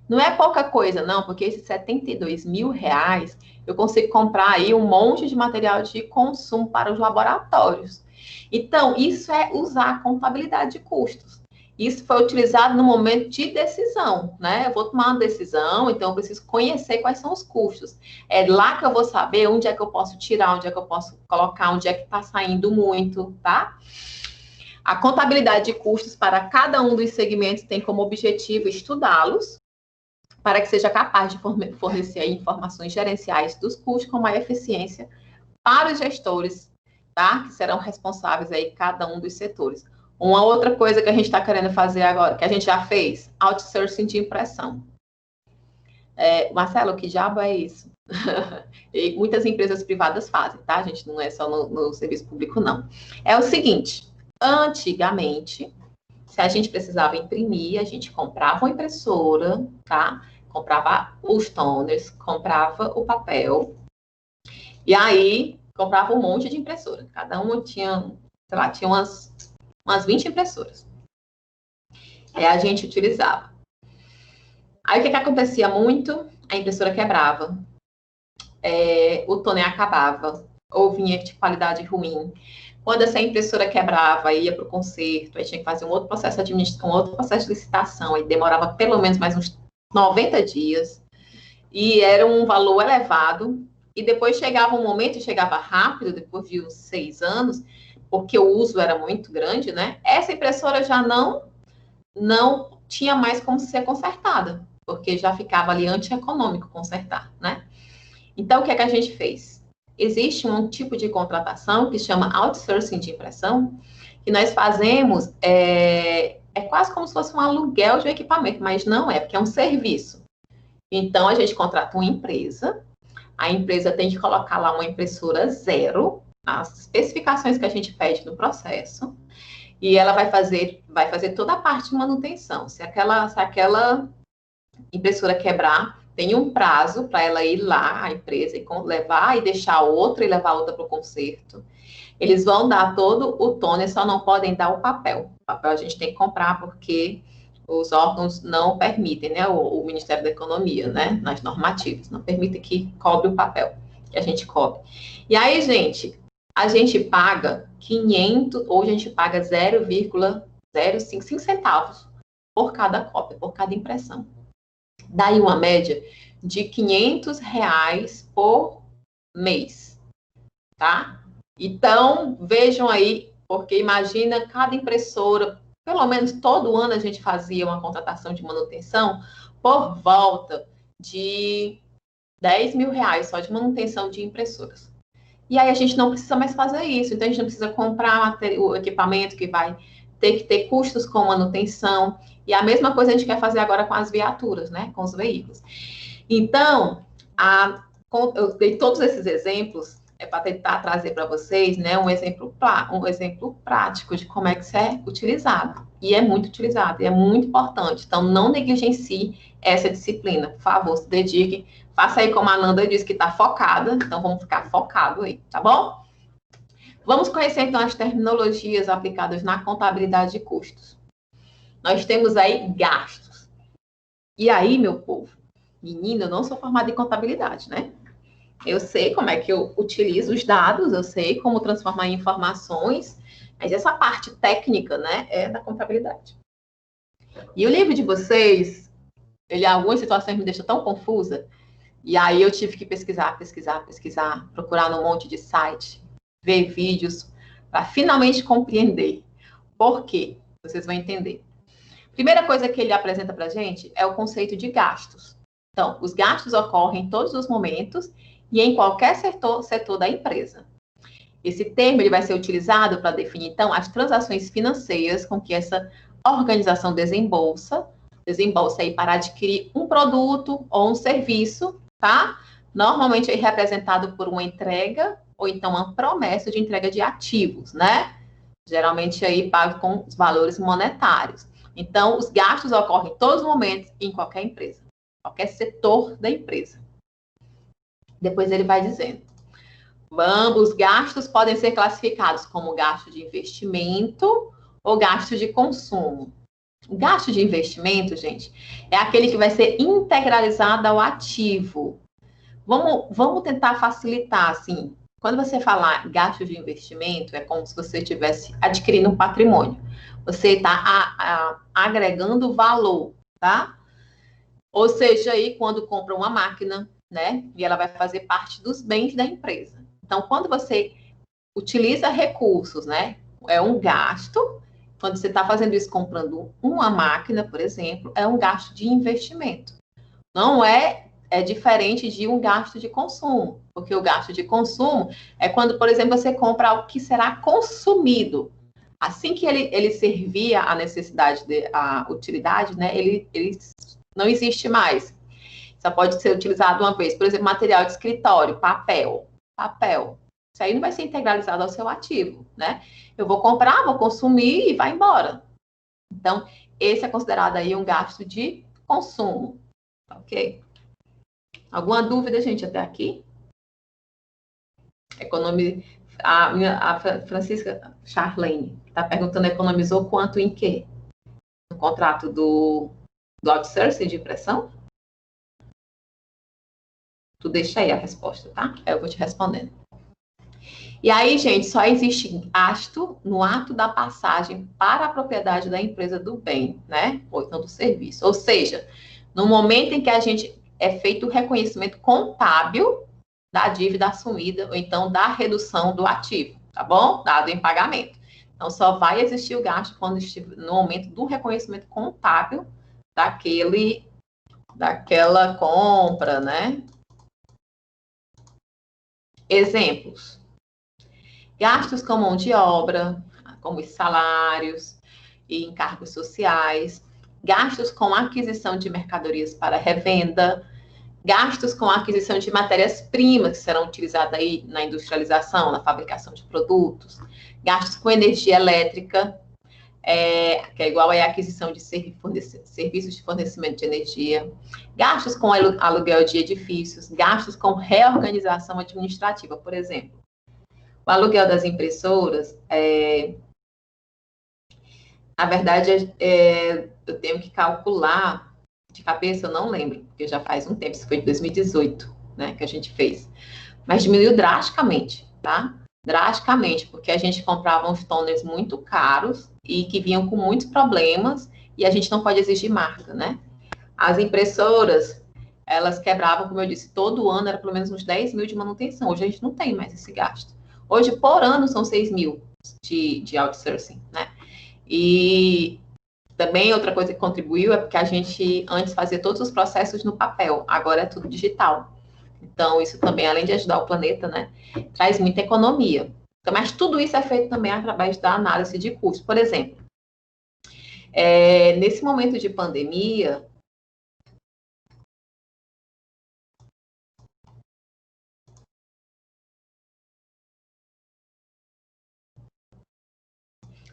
Não é pouca coisa, não, porque esses R$ 72.000 eu consigo comprar aí um monte de material de consumo para os laboratórios. Então, isso é usar a contabilidade de custos. Isso foi utilizado no momento de decisão, né? Eu vou tomar uma decisão, então eu preciso conhecer quais são os custos. É lá que eu vou saber onde é que eu posso tirar, onde é que eu posso colocar, onde é que está saindo muito, tá? A contabilidade de custos para cada um dos segmentos tem como objetivo estudá-los para que seja capaz de fornecer informações gerenciais dos custos com maior eficiência para os gestores, tá? Que serão responsáveis aí cada um dos setores. Uma outra coisa que a gente está querendo fazer agora, que a gente já fez, outsourcing de impressão. Marcelo, que diabo é isso? E muitas empresas privadas fazem, tá? A gente não é só no serviço público, não. É o seguinte, antigamente, se a gente precisava imprimir, a gente comprava uma impressora, tá? Comprava os toners, comprava o papel, e aí comprava um monte de impressora. Cada uma tinha, sei lá, tinha umas 20 impressoras. Aí a gente utilizava. Aí o que acontecia muito? A impressora quebrava, o toner acabava, ou vinha de qualidade ruim. Quando essa impressora quebrava, ia para o conserto, aí tinha que fazer um outro processo administrativo, um outro processo de licitação, aí demorava pelo menos mais uns 90 dias, e era um valor elevado, e depois chegava um momento, chegava rápido, depois de uns 6 anos, porque o uso era muito grande, né? Essa impressora já não tinha mais como ser consertada, porque já ficava ali antieconômico consertar, né? Então, o que é que a gente fez? Existe um tipo de contratação que chama outsourcing de impressão, que nós fazemos, é quase como se fosse um aluguel de equipamento, mas não é, porque é um serviço. Então, a gente contrata uma empresa, a empresa tem que colocar lá uma impressora zero, as especificações que a gente pede no processo, e ela vai fazer toda a parte de manutenção. Se aquela impressora quebrar, tem um prazo para ela ir lá, a empresa, e levar e deixar outra e levar outra para o conserto. Eles vão dar todo o toner, só não podem dar o papel. O papel a gente tem que comprar porque os órgãos não permitem, né? O Ministério da Economia, né? Nas normativas, não permite que cobre o papel, que a gente cobre. E aí, gente, a gente paga 500, hoje a gente paga 0,05 centavos por cada cópia, por cada impressão. Daí uma média de R$ 500 por mês, tá? Então, vejam aí, porque imagina cada impressora, pelo menos todo ano a gente fazia uma contratação de manutenção por volta de R$ 10.000 só de manutenção de impressoras. E aí a gente não precisa mais fazer isso, então a gente não precisa comprar o equipamento que vai ter que ter custos com manutenção. E a mesma coisa a gente quer fazer agora com as viaturas, né? Com os veículos. Então, eu dei todos esses exemplos para tentar trazer para vocês, né, um exemplo prático de como é que isso é utilizado. E é muito utilizado, e é muito importante. Então, não negligencie essa disciplina. Por favor, se dedique. Faça aí como a Nanda disse que está focada. Então, vamos ficar focado aí, tá bom? Vamos conhecer, então, as terminologias aplicadas na contabilidade de custos. Nós temos aí gastos. E aí, meu povo, menina, eu não sou formada em contabilidade, né? Eu sei como é que eu utilizo os dados, eu sei como transformar em informações, mas essa parte técnica, né, é da contabilidade. E o livro de vocês, ele, em algumas situações me deixa tão confusa, e aí eu tive que pesquisar, procurar num monte de site, ver vídeos, para finalmente compreender. Por quê? Vocês vão entender. Primeira coisa que ele apresenta para a gente é o conceito de gastos. Então, os gastos ocorrem em todos os momentos e em qualquer setor da empresa. Esse termo ele vai ser utilizado para definir, então, as transações financeiras com que essa organização desembolsa aí para adquirir um produto ou um serviço, tá? Normalmente é representado por uma entrega ou então uma promessa de entrega de ativos, né? Geralmente aí pago com os valores monetários. Então, os gastos ocorrem em todos os momentos, em qualquer empresa, qualquer setor da empresa. Depois ele vai dizendo. Os gastos podem ser classificados como gasto de investimento ou gasto de consumo. O gasto de investimento, gente, é aquele que vai ser integralizado ao ativo. Vamos tentar facilitar, assim. Quando você falar gasto de investimento, é como se você estivesse adquirindo um patrimônio. Você está agregando valor, tá? Ou seja, aí, quando compra uma máquina, né? E ela vai fazer parte dos bens da empresa. Então, quando você utiliza recursos, né? É um gasto. Quando você está fazendo isso comprando uma máquina, por exemplo, é um gasto de investimento. Não é diferente de um gasto de consumo, porque o gasto de consumo é quando, por exemplo, você compra algo que será consumido. Assim que ele servir a necessidade, a utilidade, né? Ele não existe mais. Só pode ser utilizado uma vez. Por exemplo, material de escritório, papel. Isso aí não vai ser integralizado ao seu ativo, né? Eu vou comprar, vou consumir e vai embora. Então, esse é considerado aí um gasto de consumo, ok? Alguma dúvida, gente, até aqui? A Francisca Charlene está perguntando, economizou quanto em quê? No contrato do outsourcing de impressão? Tu deixa aí a resposta, tá? Eu vou te respondendo. E aí, gente, só existe gasto no ato da passagem para a propriedade da empresa do bem, né? Ou então do serviço. Ou seja, no momento em que a gente é feito o reconhecimento contábil da dívida assumida, ou então da redução do ativo, tá bom? Dado em pagamento. Então, só vai existir o gasto quando estiver no momento do reconhecimento contábil daquela compra, né? Exemplos. Gastos com mão de obra, como os salários e encargos sociais. Gastos com aquisição de mercadorias para revenda. Gastos com aquisição de matérias-primas que serão utilizadas aí na industrialização, na fabricação de produtos. Gastos com energia elétrica, que é igual a aquisição de serviços de fornecimento de energia. Gastos com aluguel de edifícios. Gastos com reorganização administrativa, por exemplo. O aluguel das impressoras, na verdade, eu tenho que calcular, de cabeça eu não lembro, porque já faz um tempo, isso foi em 2018, né, que a gente fez. Mas diminuiu drasticamente, tá? Drasticamente, porque a gente comprava uns toners muito caros e que vinham com muitos problemas e a gente não pode exigir marca, né? As impressoras, elas quebravam, como eu disse, todo ano era pelo menos uns 10 mil de manutenção. Hoje a gente não tem mais esse gasto. Hoje, por ano, são 6 mil de outsourcing, né? E também outra coisa que contribuiu é porque a gente antes fazia todos os processos no papel, agora é tudo digital. Então, isso também, além de ajudar o planeta, né, traz muita economia. Então, mas tudo isso é feito também através da análise de custo. Por exemplo, nesse momento de pandemia,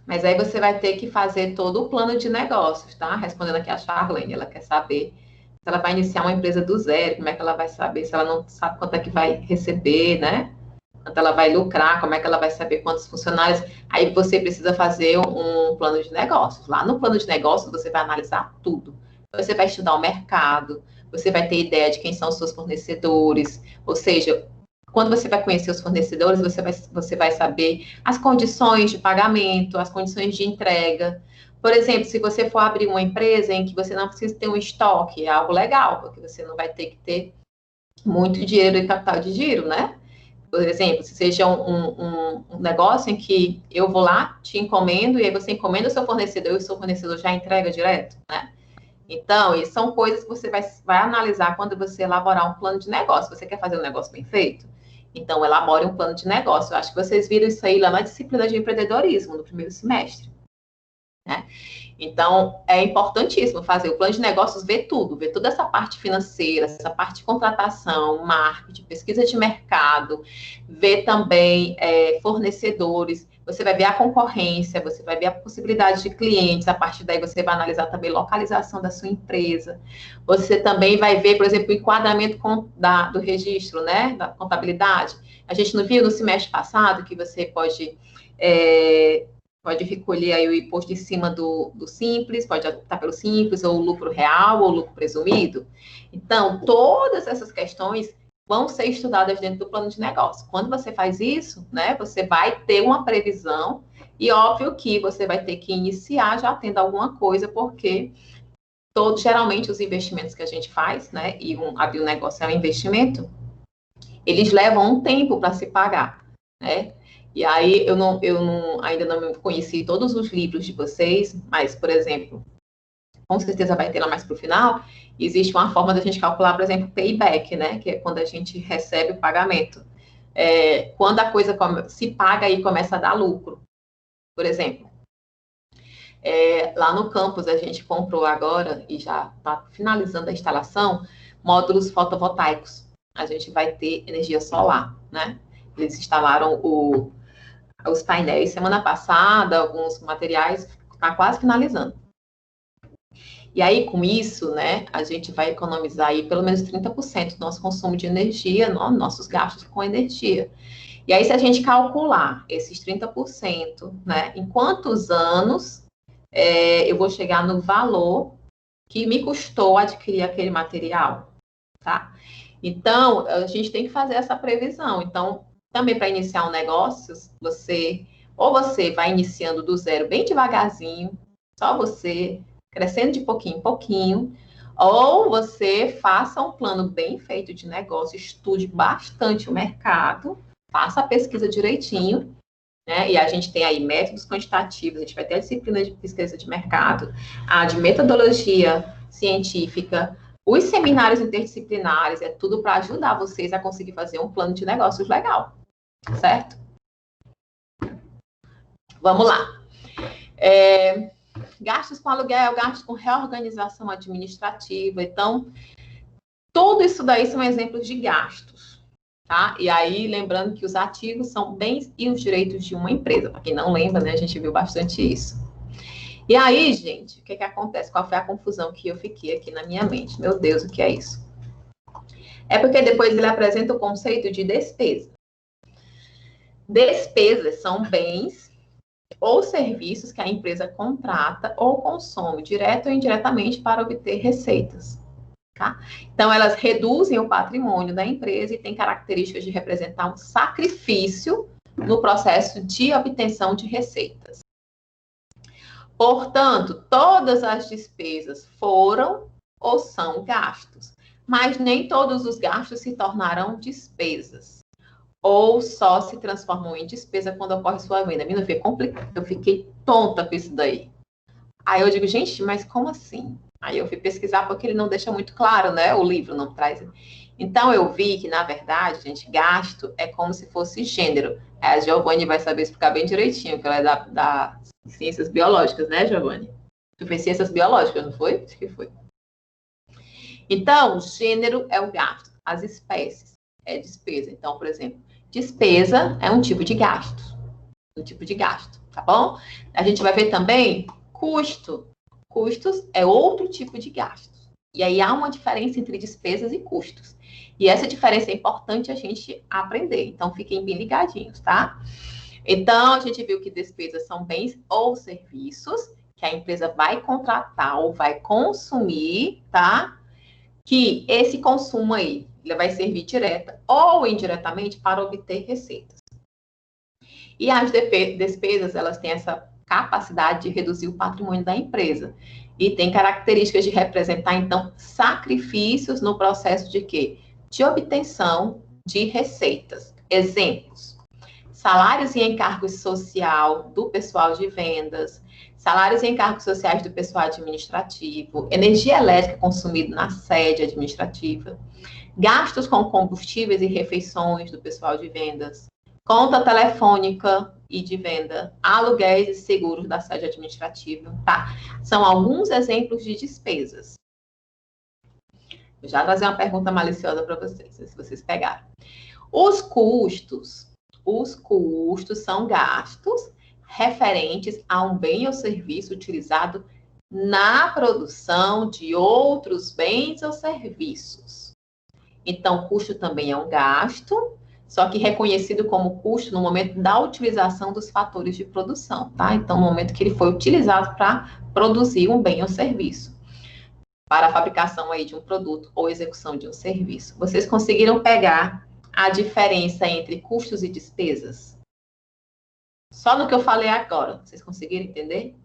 mas aí você vai ter que fazer todo o plano de negócios, tá? Respondendo aqui a Charlene, ela quer saber se ela vai iniciar uma empresa do zero, como é que ela vai saber, se ela não sabe quanto é que vai receber, né? Quanto ela vai lucrar, como é que ela vai saber quantos funcionários. Aí você precisa fazer um plano de negócios. Lá no plano de negócios, você vai analisar tudo. Você vai estudar o mercado, você vai ter ideia de quem são os seus fornecedores, ou seja, quando você vai conhecer os fornecedores, você vai saber as condições de pagamento, as condições de entrega. Por exemplo, se você for abrir uma empresa em que você não precisa ter um estoque, é algo legal, porque você não vai ter que ter muito dinheiro e capital de giro, né? Por exemplo, se seja um negócio em que eu vou lá, te encomendo, e aí você encomenda o seu fornecedor e o seu fornecedor já entrega direto, né? Então, isso são coisas que você vai analisar quando você elaborar um plano de negócio. Você quer fazer um negócio bem feito? Então, elabore um plano de negócio. Eu acho que vocês viram isso aí lá na disciplina de empreendedorismo, no primeiro semestre, né? Então, é importantíssimo fazer o plano de negócios, ver toda essa parte financeira, essa parte de contratação, marketing, pesquisa de mercado, ver também fornecedores. você vai ver a concorrência, você vai ver a possibilidade de clientes, a partir daí você vai analisar também localização da sua empresa. Você também vai ver, por exemplo, o enquadramento do registro, né, da contabilidade. A gente não viu no semestre passado que você pode recolher aí o imposto em cima do Simples, pode optar pelo Simples, ou lucro real, ou lucro presumido. Então, todas essas questões vão ser estudadas dentro do plano de negócio. Quando você faz isso, né, você vai ter uma previsão e óbvio que você vai ter que iniciar já tendo alguma coisa, porque geralmente os investimentos que a gente faz, né, e abrir um negócio é um investimento, eles levam um tempo para se pagar, né? E aí ainda não conheci todos os livros de vocês, mas, por exemplo, com certeza vai ter lá mais para o final, existe uma forma da gente calcular, por exemplo, payback, né? Que é quando a gente recebe o pagamento. Quando a coisa se paga e começa a dar lucro. Por exemplo, lá no campus a gente comprou agora, e já está finalizando a instalação, módulos fotovoltaicos. A gente vai ter energia solar, né? Eles instalaram os painéis semana passada, alguns materiais, está quase finalizando. E aí, com isso, né, a gente vai economizar aí pelo menos 30% do nosso consumo de energia, nossos gastos com energia. E aí, se a gente calcular esses 30%, né, em quantos anos eu vou chegar no valor que me custou adquirir aquele material, tá? Então, a gente tem que fazer essa previsão. Então, também para iniciar um negócio, você vai iniciando do zero bem devagarzinho, só você crescendo de pouquinho em pouquinho, ou você faça um plano bem feito de negócio, estude bastante o mercado, faça a pesquisa direitinho, né? E a gente tem aí métodos quantitativos, a gente vai ter a disciplina de pesquisa de mercado, a de metodologia científica, os seminários interdisciplinares, é tudo para ajudar vocês a conseguir fazer um plano de negócios legal, certo? Vamos lá. Gastos com aluguel, gastos com reorganização administrativa. Então, tudo isso daí são exemplos de gastos, tá? E aí, lembrando que os ativos são bens e os direitos de uma empresa. Para quem não lembra, né, a gente viu bastante isso. E aí, gente, o que acontece? Qual foi a confusão que eu fiquei aqui na minha mente? Meu Deus, o que é isso? É porque depois ele apresenta o conceito de despesa. Despesas são bens ou serviços que a empresa contrata ou consome, direto ou indiretamente, para obter receitas. Tá? Então, elas reduzem o patrimônio da empresa e têm características de representar um sacrifício no processo de obtenção de receitas. Portanto, todas as despesas foram ou são gastos, mas nem todos os gastos se tornarão despesas, ou só se transformam em despesa quando ocorre sua venda. Menina, eu fiquei tonta com isso daí. Aí eu digo, gente, mas como assim? Aí eu fui pesquisar porque ele não deixa muito claro, né? O livro não traz. Então eu vi que, na verdade, gente, gasto é como se fosse gênero. A Giovanni vai saber explicar bem direitinho, que ela é da ciências biológicas, né, Giovanni? Tu fez ciências biológicas, não foi? Acho que foi. Então, gênero é o gasto. As espécies é despesa. Então, por exemplo, despesa é um tipo de gasto. Um tipo de gasto, tá bom? A gente vai ver também custo. Custos é outro tipo de gasto. E aí há uma diferença entre despesas e custos. E essa diferença é importante a gente aprender. Então, fiquem bem ligadinhos, tá? Então, a gente viu que despesas são bens ou serviços que a empresa vai contratar ou vai consumir, tá? Que esse consumo aí, ele vai servir direta ou indiretamente para obter receitas. E as despesas, elas têm essa capacidade de reduzir o patrimônio da empresa. E tem características de representar, então, sacrifícios no processo de quê? De obtenção de receitas. Exemplos: salários e encargos social do pessoal de vendas, salários e encargos sociais do pessoal administrativo, energia elétrica consumida na sede administrativa, gastos com combustíveis e refeições do pessoal de vendas, conta telefônica e de venda, aluguéis e seguros da sede administrativa, tá? São alguns exemplos de despesas. Vou já trazer uma pergunta maliciosa para vocês, se vocês pegaram. Os custos são gastos referentes a um bem ou serviço utilizado na produção de outros bens ou serviços. Então, custo também é um gasto, só que reconhecido como custo no momento da utilização dos fatores de produção, tá? Então, no momento que ele foi utilizado para produzir um bem ou serviço, para a fabricação aí de um produto ou execução de um serviço. Vocês conseguiram pegar a diferença entre custos e despesas? Só no que eu falei agora, vocês conseguiram entender?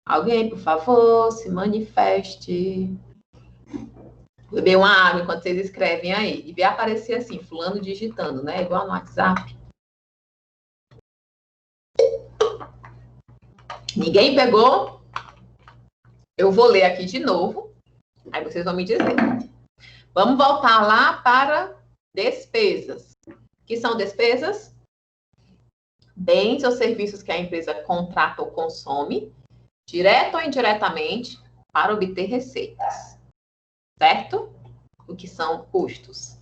Alguém, por favor, se manifeste. Vou beber uma água enquanto vocês escrevem aí. Devia aparecer assim, fulano digitando, né? Igual no WhatsApp. Ninguém pegou? Eu vou ler aqui de novo. Aí vocês vão me dizer. Vamos voltar lá para despesas. O que são despesas? Bens ou serviços que a empresa contrata ou consome, direto ou indiretamente, para obter receitas. Certo? O que são custos?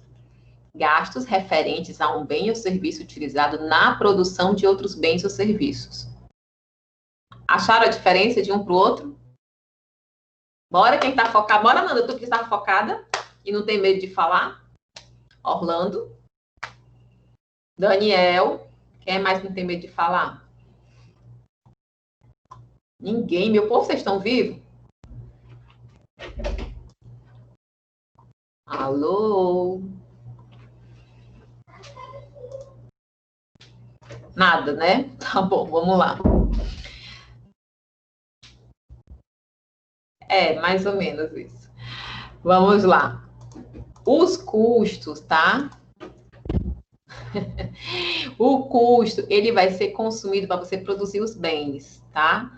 Gastos referentes a um bem ou serviço utilizado na produção de outros bens ou serviços. Acharam a diferença de um para o outro? Bora, quem está focado? Bora, Nanda, tu que está focada e não tem medo de falar? Orlando. Daniel. Quem mais não tem medo de falar? Ninguém. Meu povo, vocês estão vivos? Alô? Nada, né? Tá bom, vamos lá. É, mais ou menos isso. Vamos lá. Os custos, tá? O custo, ele vai ser consumido para você produzir os bens, tá?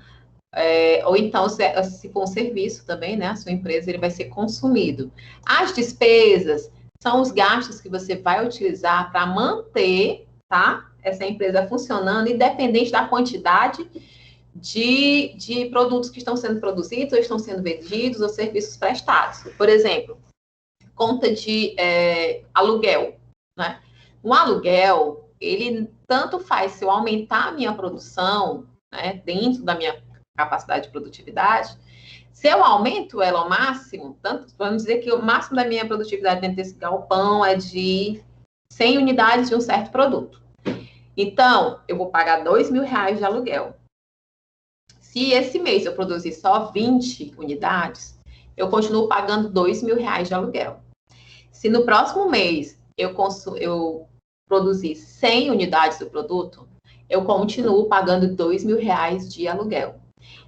Ou então, se for um serviço também, né? A sua empresa, ele vai ser consumido. As despesas são os gastos que você vai utilizar para manter, tá? Essa empresa funcionando, independente da quantidade de produtos que estão sendo produzidos, ou estão sendo vendidos, ou serviços prestados. Por exemplo, conta de aluguel, né? Um aluguel, ele tanto faz se eu aumentar a minha produção, né, dentro da minha capacidade de produtividade, se eu aumento ela ao máximo, tanto, vamos dizer que o máximo da minha produtividade dentro desse galpão é de 100 unidades de um certo produto. Então, eu vou pagar R$2.000 de aluguel. Se esse mês eu produzir só 20 unidades, eu continuo pagando R$2.000 de aluguel. Se no próximo mês eu produzir 100 unidades do produto, eu continuo pagando R$2.000 de aluguel.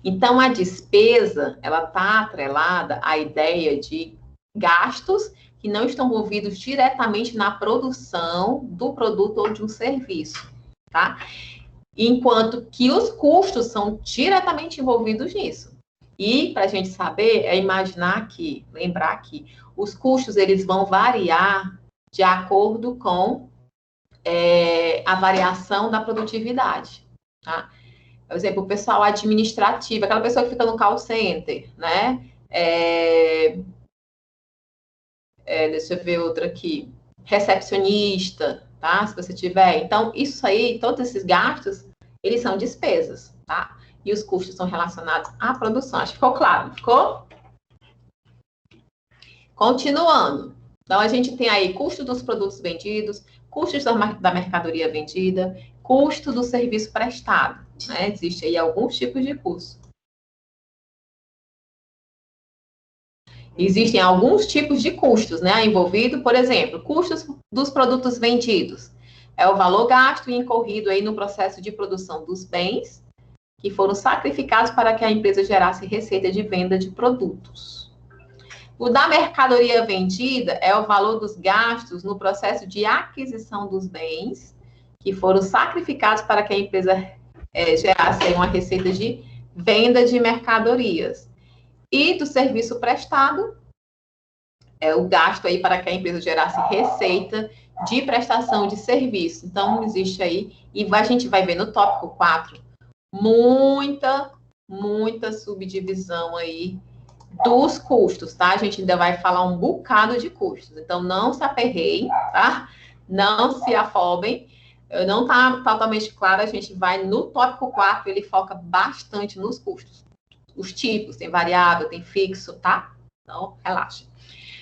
Então, a despesa, ela está atrelada à ideia de gastos que não estão envolvidos diretamente na produção do produto ou de um serviço, tá? Enquanto que os custos são diretamente envolvidos nisso. E, para a gente saber, é imaginar que, lembrar que os custos, eles vão variar de acordo com a variação da produtividade, tá? Por exemplo, o pessoal administrativo, aquela pessoa que fica no call center, né? Deixa eu ver outra aqui. Recepcionista, tá? Se você tiver. Então, isso aí, todos esses gastos, eles são despesas, tá? E os custos são relacionados à produção. Acho que ficou claro, não ficou? Continuando. Então, a gente tem aí custo dos produtos vendidos, custos da mercadoria vendida, custo do serviço prestado, né? Existem aí alguns tipos de custo. Existem alguns tipos de custos, né, envolvido, por exemplo, custos dos produtos vendidos. É o valor gasto e incorrido aí no processo de produção dos bens que foram sacrificados para que a empresa gerasse receita de venda de produtos. O da mercadoria vendida é o valor dos gastos no processo de aquisição dos bens que foram sacrificados para que a empresa gerasse aí uma receita de venda de mercadorias. E do serviço prestado, é o gasto aí para que a empresa gerasse receita de prestação de serviço. Então, existe aí, e a gente vai ver no tópico 4, muita subdivisão aí dos custos, tá? A gente ainda vai falar um bocado de custos. Então, não se aperreiem, tá? Não se afobem. Não está totalmente claro, a gente vai no tópico 4, ele foca bastante nos custos. Os tipos, tem variável, tem fixo, tá? Então, relaxa.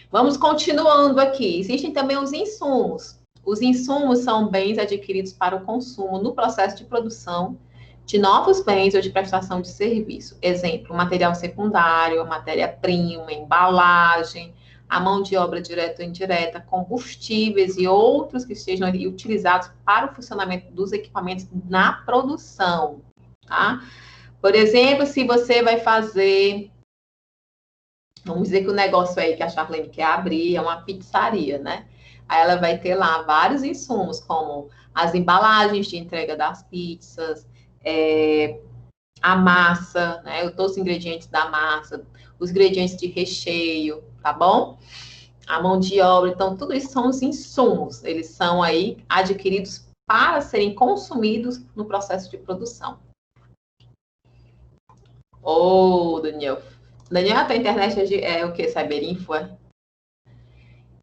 Vamos continuando aqui. Existem também os insumos. Os insumos são bens adquiridos para o consumo no processo de produção de novos bens ou de prestação de serviço. Exemplo, material secundário, matéria-prima, embalagem, a mão de obra direta ou indireta, combustíveis e outros que estejam ali utilizados para o funcionamento dos equipamentos na produção, tá? Por exemplo, se você vai fazer, vamos dizer que o negócio aí que a Charlene quer abrir é uma pizzaria, né? Aí ela vai ter lá vários insumos, como as embalagens de entrega das pizzas, a massa, né? Todos os ingredientes da massa, os ingredientes de recheio, tá bom? A mão de obra, então, tudo isso são os insumos. Eles são aí adquiridos para serem consumidos no processo de produção. Daniel. Daniel, a tua internet é o quê? Cyberinfo, é?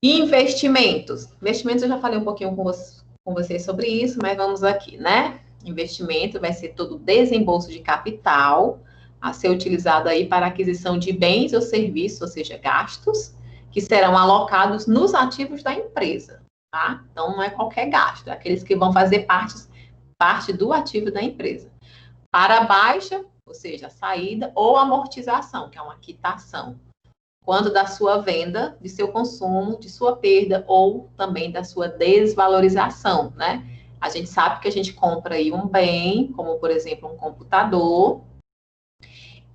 Investimentos. Investimentos, eu já falei um pouquinho com vocês sobre isso, mas vamos aqui, né? Investimento vai ser todo desembolso de capital a ser utilizado aí para aquisição de bens ou serviços, ou seja, gastos, que serão alocados nos ativos da empresa, tá? Então, não é qualquer gasto, é aqueles que vão fazer parte do ativo da empresa. Para baixa, ou seja, saída, ou amortização, que é uma quitação, quando da sua venda, de seu consumo, de sua perda, ou também da sua desvalorização, né? A gente sabe que a gente compra aí um bem, como, por exemplo, um computador,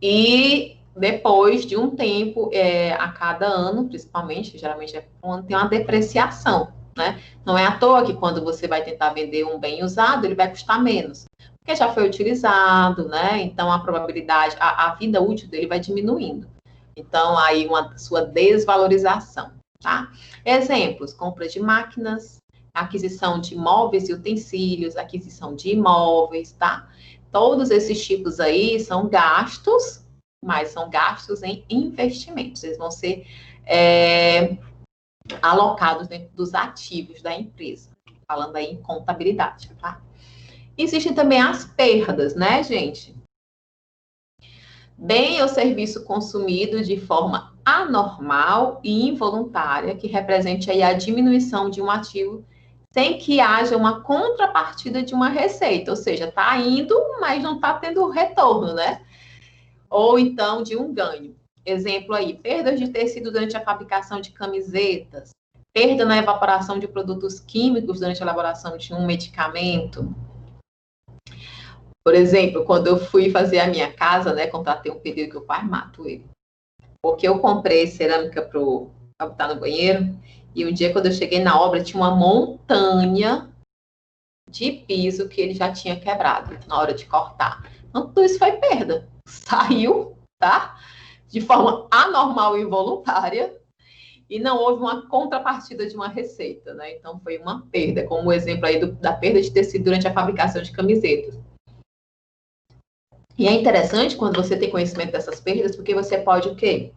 e depois de um tempo, a cada ano, principalmente, geralmente quando tem uma depreciação, né? Não é à toa que quando você vai tentar vender um bem usado, ele vai custar menos, porque já foi utilizado, né? Então, a probabilidade, a vida útil dele vai diminuindo. Então, aí uma sua desvalorização, tá? Exemplos, compra de máquinas, aquisição de móveis e utensílios, aquisição de imóveis, tá? Todos esses tipos aí são gastos, mas são gastos em investimentos. Eles vão ser alocados dentro dos ativos da empresa, falando aí em contabilidade, tá? Existem também as perdas, né, gente? Bem ou serviço consumido de forma anormal e involuntária, que represente aí a diminuição de um ativo sem que haja uma contrapartida de uma receita, ou seja, está indo, mas não está tendo retorno, né? Ou então de um ganho. Exemplo aí, perdas de tecido durante a fabricação de camisetas, perda na evaporação de produtos químicos durante a elaboração de um medicamento. Por exemplo, quando eu fui fazer a minha casa, né, contratei um pedreiro que eu quase mato ele. Porque eu comprei cerâmica para botar no banheiro, e um dia, quando eu cheguei na obra, tinha uma montanha de piso que ele já tinha quebrado na hora de cortar. Então, tudo isso foi perda. Saiu, tá? De forma anormal e involuntária, e não houve uma contrapartida de uma receita, né? Então, foi uma perda, como o exemplo aí da perda de tecido durante a fabricação de camisetas. E é interessante quando você tem conhecimento dessas perdas, porque você pode o quê?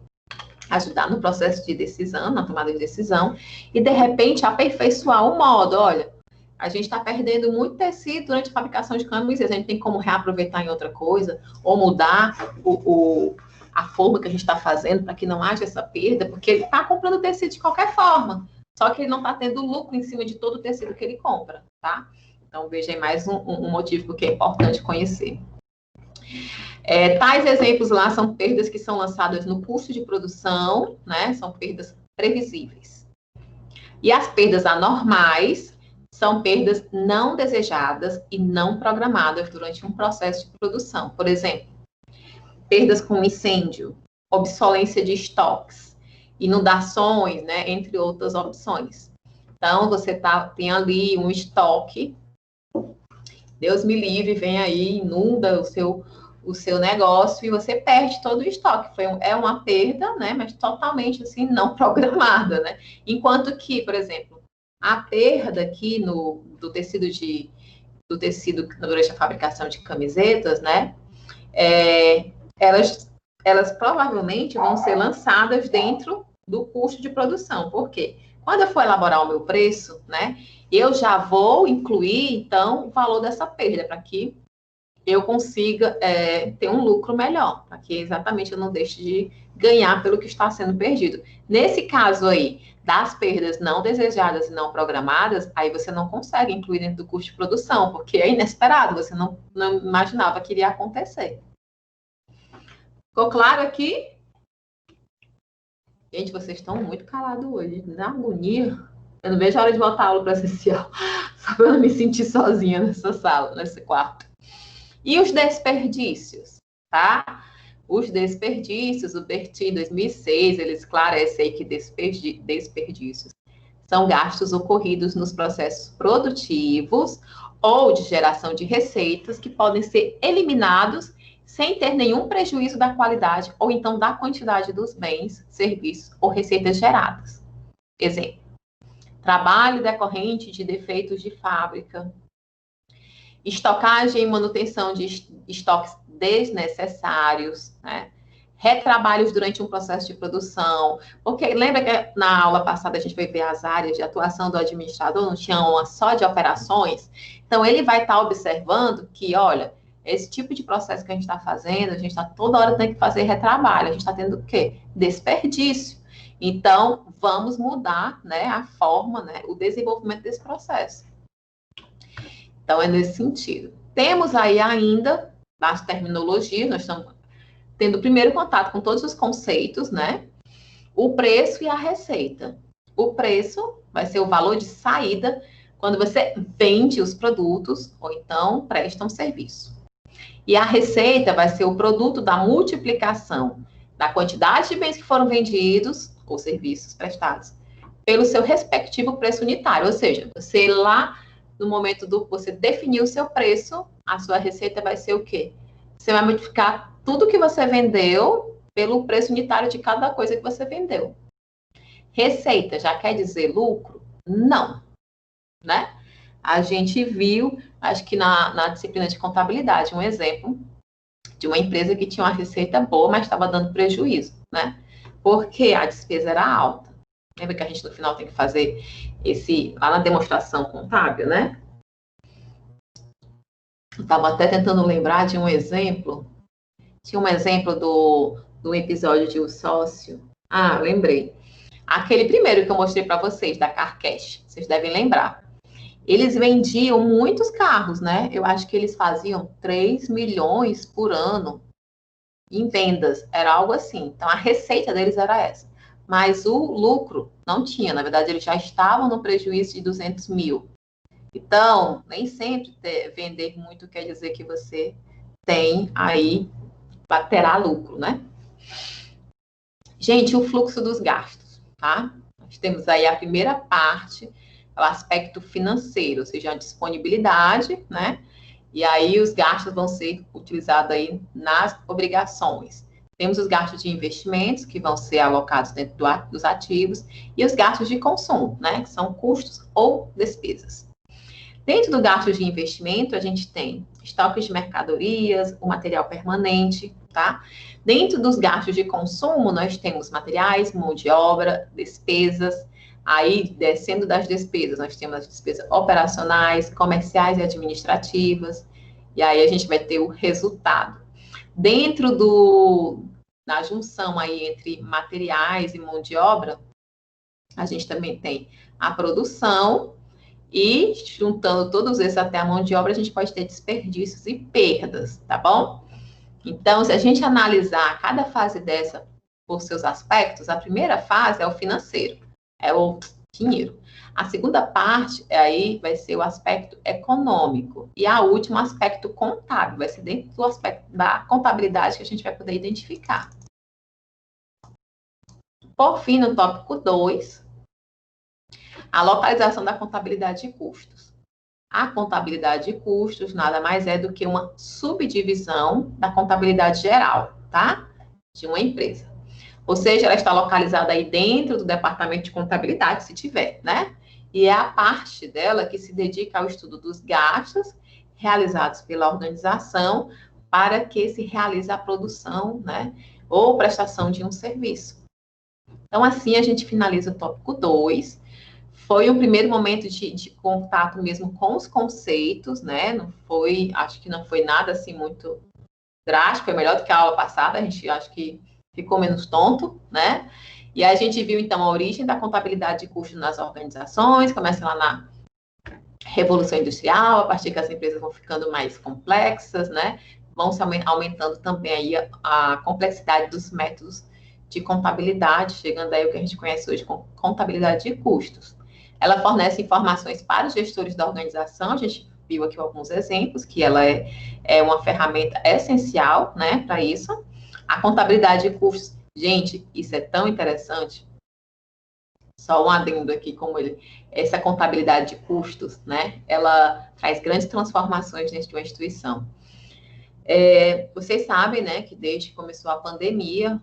Ajudar no processo de decisão, na tomada de decisão, e de repente aperfeiçoar o modo. Olha, a gente está perdendo muito tecido durante a fabricação de camisas, a gente tem como reaproveitar em outra coisa, ou mudar a forma que a gente está fazendo para que não haja essa perda, porque ele está comprando tecido de qualquer forma, só que ele não está tendo lucro em cima de todo o tecido que ele compra, tá? Então, veja aí mais um motivo que é importante conhecer. Tais exemplos lá são perdas que são lançadas no custo de produção, né? São perdas previsíveis. E as perdas anormais são perdas não desejadas e não programadas durante um processo de produção. Por exemplo, perdas com incêndio, obsolência de estoques, inundações, né? Entre outras opções. Então, você tem ali um estoque, Deus me livre, vem aí, inunda o seu negócio e você perde todo o estoque. É uma perda, né? Mas totalmente assim, não programada, né? Enquanto que, por exemplo, a perda aqui do tecido durante a fabricação de camisetas, né? Elas provavelmente vão ser lançadas dentro do custo de produção. Por quê? Quando eu for elaborar o meu preço, né, eu já vou incluir, então, o valor dessa perda, para que eu consiga ter um lucro melhor, para que exatamente eu não deixe de ganhar pelo que está sendo perdido. Nesse caso aí, das perdas não desejadas e não programadas, aí você não consegue incluir dentro do custo de produção, porque é inesperado, você não imaginava que iria acontecer. Ficou claro aqui? Gente, vocês estão muito calados hoje, dá agonia. Eu não vejo a hora de voltar a aula presencial, só para eu não me sentir sozinha nessa sala, nesse quarto. E os desperdícios, tá? Os desperdícios, o Bertin, 2006, ele esclarece aí que desperdícios são gastos ocorridos nos processos produtivos ou de geração de receitas que podem ser eliminados sem ter nenhum prejuízo da qualidade ou então da quantidade dos bens, serviços ou receitas geradas. Exemplo, trabalho decorrente de defeitos de fábrica, estocagem e manutenção de estoques desnecessários, né? Retrabalhos durante um processo de produção, porque lembra que na aula passada a gente foi ver as áreas de atuação do administrador, não tinha uma só de operações? Então, ele vai estar observando que, olha, esse tipo de processo que a gente está fazendo, a gente está toda hora tendo que fazer retrabalho, a gente está tendo o quê? Desperdício. Então, vamos mudar, né, a forma, né, o desenvolvimento desse processo. Então, é nesse sentido. Temos aí ainda as terminologias, nós estamos tendo o primeiro contato com todos os conceitos, né? O preço e a receita. O preço vai ser o valor de saída quando você vende os produtos ou então presta um serviço. E a receita vai ser o produto da multiplicação da quantidade de bens que foram vendidos ou serviços prestados pelo seu respectivo preço unitário. Ou seja, você lá no momento você definir o seu preço, a sua receita vai ser o quê? Você vai multiplicar tudo que você vendeu pelo preço unitário de cada coisa que você vendeu. Receita já quer dizer lucro? Não, né? A gente viu, acho que na disciplina de contabilidade, um exemplo de uma empresa que tinha uma receita boa, mas estava dando prejuízo, né? Porque a despesa era alta. Lembra que a gente no final tem que fazer lá na demonstração contábil, né? Eu estava até tentando lembrar de um exemplo. Tinha um exemplo do episódio de O Sócio. Ah, lembrei. Aquele primeiro que eu mostrei para vocês, da Carcash. Vocês devem lembrar. Eles vendiam muitos carros, né? Eu acho que eles faziam 3 milhões por ano em vendas. Era algo assim. Então, a receita deles era essa. Mas o lucro não tinha. Na verdade, eles já estavam no prejuízo de 200 mil. Então, nem sempre vender muito quer dizer que você tem aí, terá lucro, né? Gente, o fluxo dos gastos, tá? Nós temos aí a primeira parte, o aspecto financeiro, ou seja, a disponibilidade, né? E aí os gastos vão ser utilizados aí nas obrigações. Temos os gastos de investimentos, que vão ser alocados dentro dos ativos, e os gastos de consumo, né? Que são custos ou despesas. Dentro do gasto de investimento, a gente tem estoques de mercadorias, o material permanente, tá? Dentro dos gastos de consumo, nós temos materiais, mão de obra, despesas. Aí, descendo das despesas, nós temos as despesas operacionais, comerciais e administrativas. E aí, a gente vai ter o resultado. Dentro da junção aí entre materiais e mão de obra, a gente também tem a produção. E juntando todos esses até a mão de obra, a gente pode ter desperdícios e perdas, tá bom? Então, se a gente analisar cada fase dessa por seus aspectos, a primeira fase é o financeiro, é o dinheiro. A segunda parte aí vai ser o aspecto econômico. E a última, o aspecto contábil, vai ser dentro do aspecto da contabilidade que a gente vai poder identificar. Por fim, no tópico 2, a localização da contabilidade de custos. A contabilidade de custos nada mais é do que uma subdivisão da contabilidade geral, tá? De uma empresa. Ou seja, ela está localizada aí dentro do departamento de contabilidade, se tiver, né? E é a parte dela que se dedica ao estudo dos gastos realizados pela organização para que se realize a produção, né? Ou prestação de um serviço. Então, assim, a gente finaliza o tópico 2. Foi um primeiro momento de contato mesmo com os conceitos, né? Não foi, acho que não foi nada assim muito drástico, foi melhor do que a aula passada, a gente acho que ficou menos tonto, né? E aí a gente viu, então, a origem da contabilidade de custos nas organizações, começa lá na Revolução Industrial, a partir que as empresas vão ficando mais complexas, né? Vão se aumentando também aí a complexidade dos métodos de contabilidade, chegando aí o que a gente conhece hoje como contabilidade de custos. Ela fornece informações para os gestores da organização, a gente viu aqui alguns exemplos, que ela é uma ferramenta essencial, né, para isso. A contabilidade de custos, gente, isso é tão interessante. Só um adendo aqui, essa contabilidade de custos, né, ela traz grandes transformações dentro de uma instituição. Vocês sabem, né, que desde que começou a pandemia,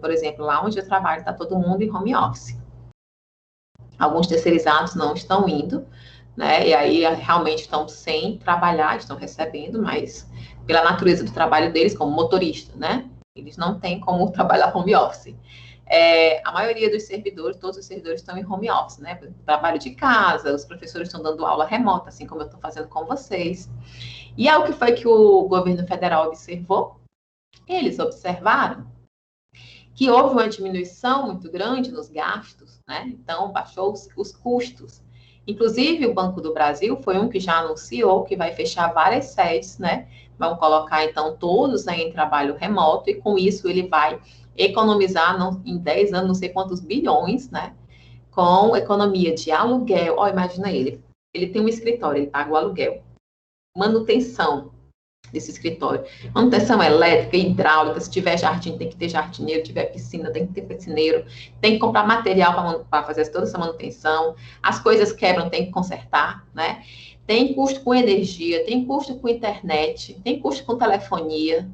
por exemplo, lá onde eu trabalho, está todo mundo em home office. Alguns terceirizados não estão indo, né, e aí realmente estão sem trabalhar, estão recebendo, mas pela natureza do trabalho deles, como motorista, né, eles não têm como trabalhar home office. A maioria dos servidores, todos os servidores estão em home office, né, trabalho de casa, os professores estão dando aula remota, assim como eu estou fazendo com vocês. E é o que foi que o governo federal observou? Eles observaram que houve uma diminuição muito grande nos gastos, né? Então, baixou os custos. Inclusive, o Banco do Brasil foi um que já anunciou que vai fechar várias sedes, né? Vão colocar, então, todos aí em trabalho remoto, e com isso ele vai economizar em 10 anos, não sei quantos bilhões, né? Com economia de aluguel. Imagina ele tem um escritório, ele paga o aluguel. Manutenção desse escritório. Manutenção elétrica, hidráulica, se tiver jardim, tem que ter jardineiro, se tiver piscina, tem que ter piscineiro, tem que comprar material para fazer toda essa manutenção, as coisas quebram, tem que consertar, né? Tem custo com energia, tem custo com internet, tem custo com telefonia,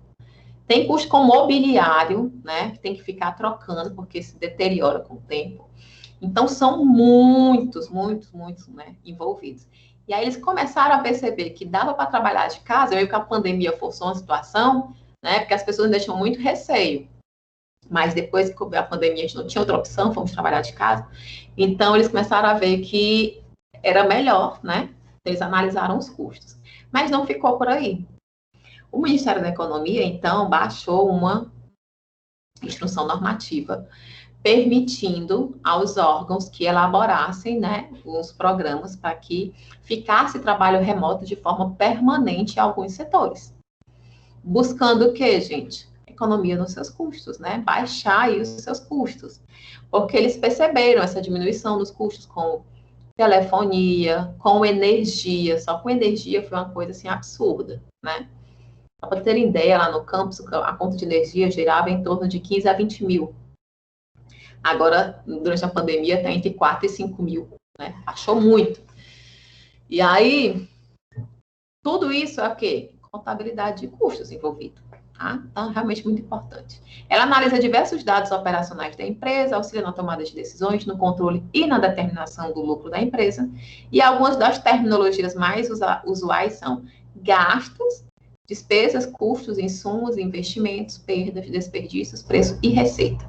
tem custo com mobiliário, né? Que tem que ficar trocando, porque se deteriora com o tempo. Então, são muitos, né, envolvidos. E aí eles começaram a perceber que dava para trabalhar de casa, meio que a pandemia forçou uma situação, né? Porque as pessoas ainda tinham muito receio. Mas depois que a pandemia, a gente não tinha outra opção, fomos trabalhar de casa. Então, eles começaram a ver que era melhor, né? Eles analisaram os custos. Mas não ficou por aí. O Ministério da Economia, então, baixou uma instrução normativa permitindo aos órgãos que elaborassem, né, os programas para que ficasse trabalho remoto de forma permanente em alguns setores. Buscando o quê, gente? Economia nos seus custos, né? Baixar aí os seus custos. Porque eles perceberam essa diminuição dos custos com telefonia, com energia. Só com energia foi uma coisa assim absurda, né? Para terem ideia, lá no campus, a conta de energia girava em torno de 15 a 20 mil. Agora, durante a pandemia, está entre 4 e 5 mil, né? Achou muito. E aí, tudo isso é o quê? Contabilidade de custos envolvido, tá? Então, realmente muito importante. Ela analisa diversos dados operacionais da empresa, auxilia na tomada de decisões, no controle e na determinação do lucro da empresa. E algumas das terminologias mais usuais são gastos, despesas, custos, insumos, investimentos, perdas, desperdícios, preço e receita.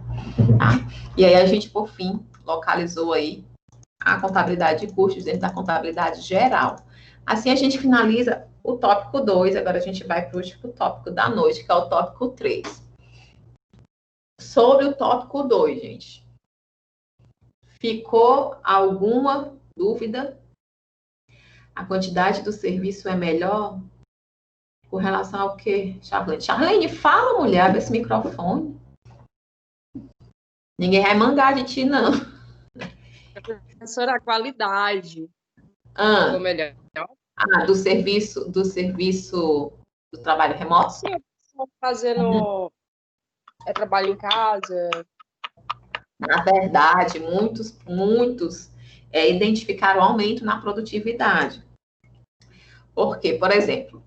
Tá? E aí a gente, por fim, localizou aí a contabilidade de custos dentro da contabilidade geral. Assim a gente finaliza o tópico 2, agora a gente vai para o último tópico da noite, que é o tópico 3. Sobre o tópico 2, gente. Ficou alguma dúvida? A quantidade do serviço é melhor? Com relação ao quê, Charlene? Charlene, fala, mulher, abre esse microfone. Ninguém vai mangar de ti, não. Professora, a qualidade. Ficou melhor? Do serviço do trabalho remoto? Sim, eu estou fazendo trabalho em casa. Na verdade, muitos identificaram aumento na produtividade. Porque, por exemplo,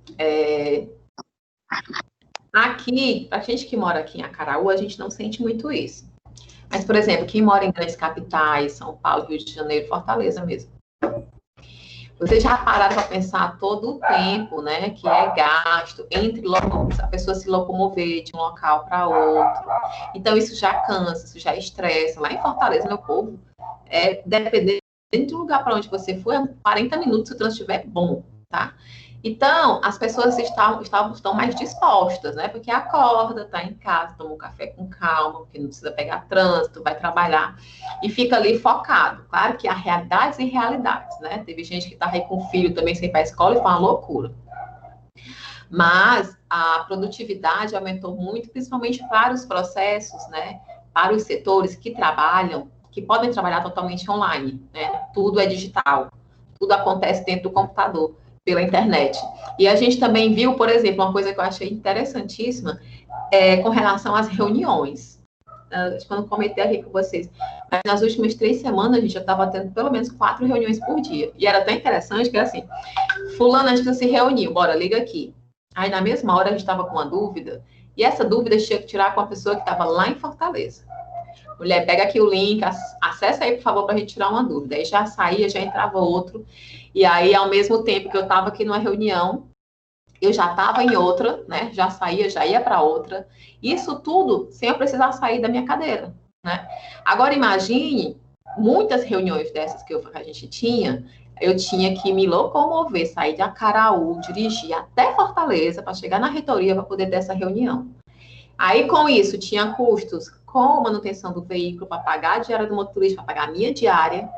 aqui, a gente que mora aqui em Acaraú, a gente não sente muito isso. Mas, por exemplo, quem mora em grandes capitais, São Paulo, Rio de Janeiro, Fortaleza mesmo, vocês já pararam para pensar todo o tempo, né, que é gasto entre a pessoa se locomover de um local para outro. Então, isso já cansa, isso já estressa. Lá em Fortaleza, meu povo, dependendo dentro do lugar para onde você for, 40 minutos se o trânsito estiver bom, tá? Então, as pessoas estão mais dispostas, né? Porque acorda, tá em casa, toma um café com calma, porque não precisa pegar trânsito, vai trabalhar e fica ali focado. Claro que há realidades e realidades, né? Teve gente que tá aí com filho também sem ir para a escola e foi uma loucura. Mas a produtividade aumentou muito, principalmente para os processos, né? Para os setores que trabalham, que podem trabalhar totalmente online, né? Tudo é digital, tudo acontece dentro do computador, pela internet. E a gente também viu, por exemplo, uma coisa que eu achei interessantíssima, com relação às reuniões. Acho que eu não comentei aqui com vocês, mas nas últimas 3 semanas a gente já estava tendo pelo menos 4 reuniões por dia. E era tão interessante que era assim, fulano, a gente se reuniu, bora, liga aqui. Aí na mesma hora a gente estava com uma dúvida, e essa dúvida tinha que tirar com a pessoa que estava lá em Fortaleza. Mulher, pega aqui o link, acessa aí, por favor, para a gente tirar uma dúvida. Aí já saía, já entrava outro. E aí, ao mesmo tempo que eu estava aqui numa reunião, eu já estava em outra, né? Já saía, já ia para outra. Isso tudo sem eu precisar sair da minha cadeira, né? Agora, imagine muitas reuniões dessas que a gente tinha, eu tinha que me locomover, sair de Acaraú, dirigir até Fortaleza para chegar na reitoria para poder ter essa reunião. Aí, com isso, tinha custos com manutenção do veículo, para pagar a diária do motorista, para pagar a minha diária,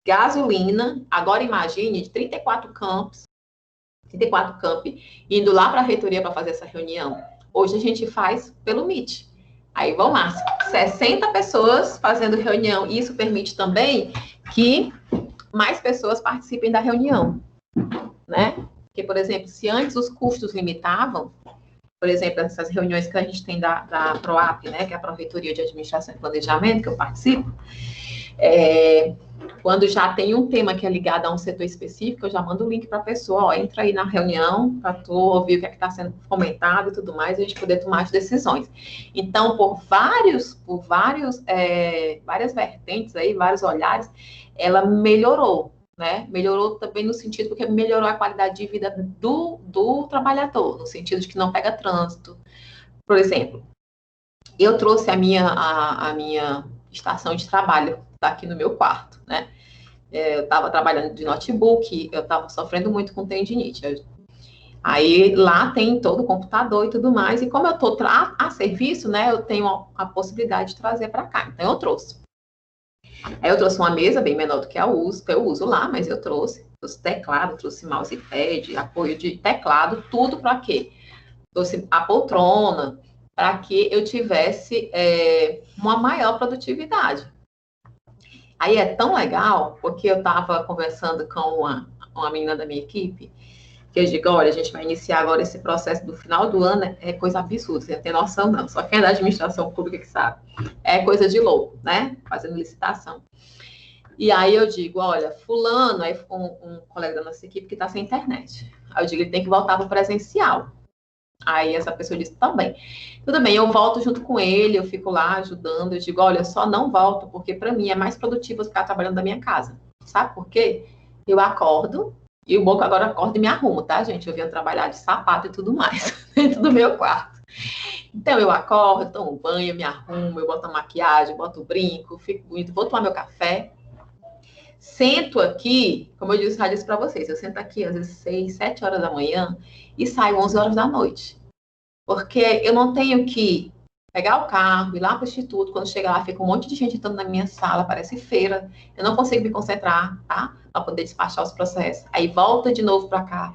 gasolina. Agora, imagine, de 34 campos, indo lá para a reitoria para fazer essa reunião. Hoje a gente faz pelo Meet. Aí, vamos lá, 60 pessoas fazendo reunião. Isso permite também que mais pessoas participem da reunião, né? Porque, por exemplo, se antes os custos limitavam, por exemplo, essas reuniões que a gente tem da PROAP, né, que é a Pró-Reitoria de Administração e Planejamento, que eu participo, quando já tem um tema que é ligado a um setor específico, eu já mando o link para a pessoa, ó, entra aí na reunião, para tu ouvir o que é que está sendo comentado e tudo mais, e a gente poder tomar as decisões. Então, várias vertentes aí, vários olhares, ela melhorou, né? Melhorou também no sentido, porque melhorou a qualidade de vida do trabalhador, no sentido de que não pega trânsito. Por exemplo, eu trouxe a minha estação de trabalho aqui no meu quarto, né? Eu estava trabalhando de notebook, eu estava sofrendo muito com tendinite. Aí lá tem todo o computador e tudo mais, e como eu estou a serviço, né? Eu tenho a possibilidade de trazer para cá, então eu trouxe. Aí eu trouxe uma mesa bem menor do que eu uso lá, mas eu trouxe teclado, trouxe mousepad, apoio de teclado, tudo para quê? Trouxe a poltrona, para que eu tivesse uma maior produtividade. Aí é tão legal, porque eu estava conversando com uma menina da minha equipe, que eu digo, olha, a gente vai iniciar agora esse processo do final do ano, é coisa absurda, você não tem noção não, só quem é da administração pública que sabe. É coisa de louco, né? Fazendo licitação. E aí eu digo, olha, fulano, aí um colega da nossa equipe que está sem internet. Aí eu digo, ele tem que voltar para o presencial. Aí essa pessoa disse, também. Tudo bem, eu volto junto com ele, eu fico lá ajudando, eu digo, olha, eu só não volto, porque para mim é mais produtivo ficar trabalhando da minha casa. Sabe por quê? Eu acordo, e o bom que agora acordo e me arrumo, tá, gente? Eu venho trabalhar de sapato e tudo mais, dentro do meu quarto. Então, eu acordo, tomo banho, eu me arrumo, eu boto a maquiagem, boto o brinco, fico bonito, vou tomar meu café. Sento aqui, como eu já disse para vocês, eu sento aqui às vezes 6, 7 horas da manhã e saio 11 horas da noite. Porque eu não tenho que pegar o carro, ir lá para o instituto, quando chegar lá fica um monte de gente entrando na minha sala, parece feira, eu não consigo me concentrar, tá? Para poder despachar os processos. Aí volta de novo para cá.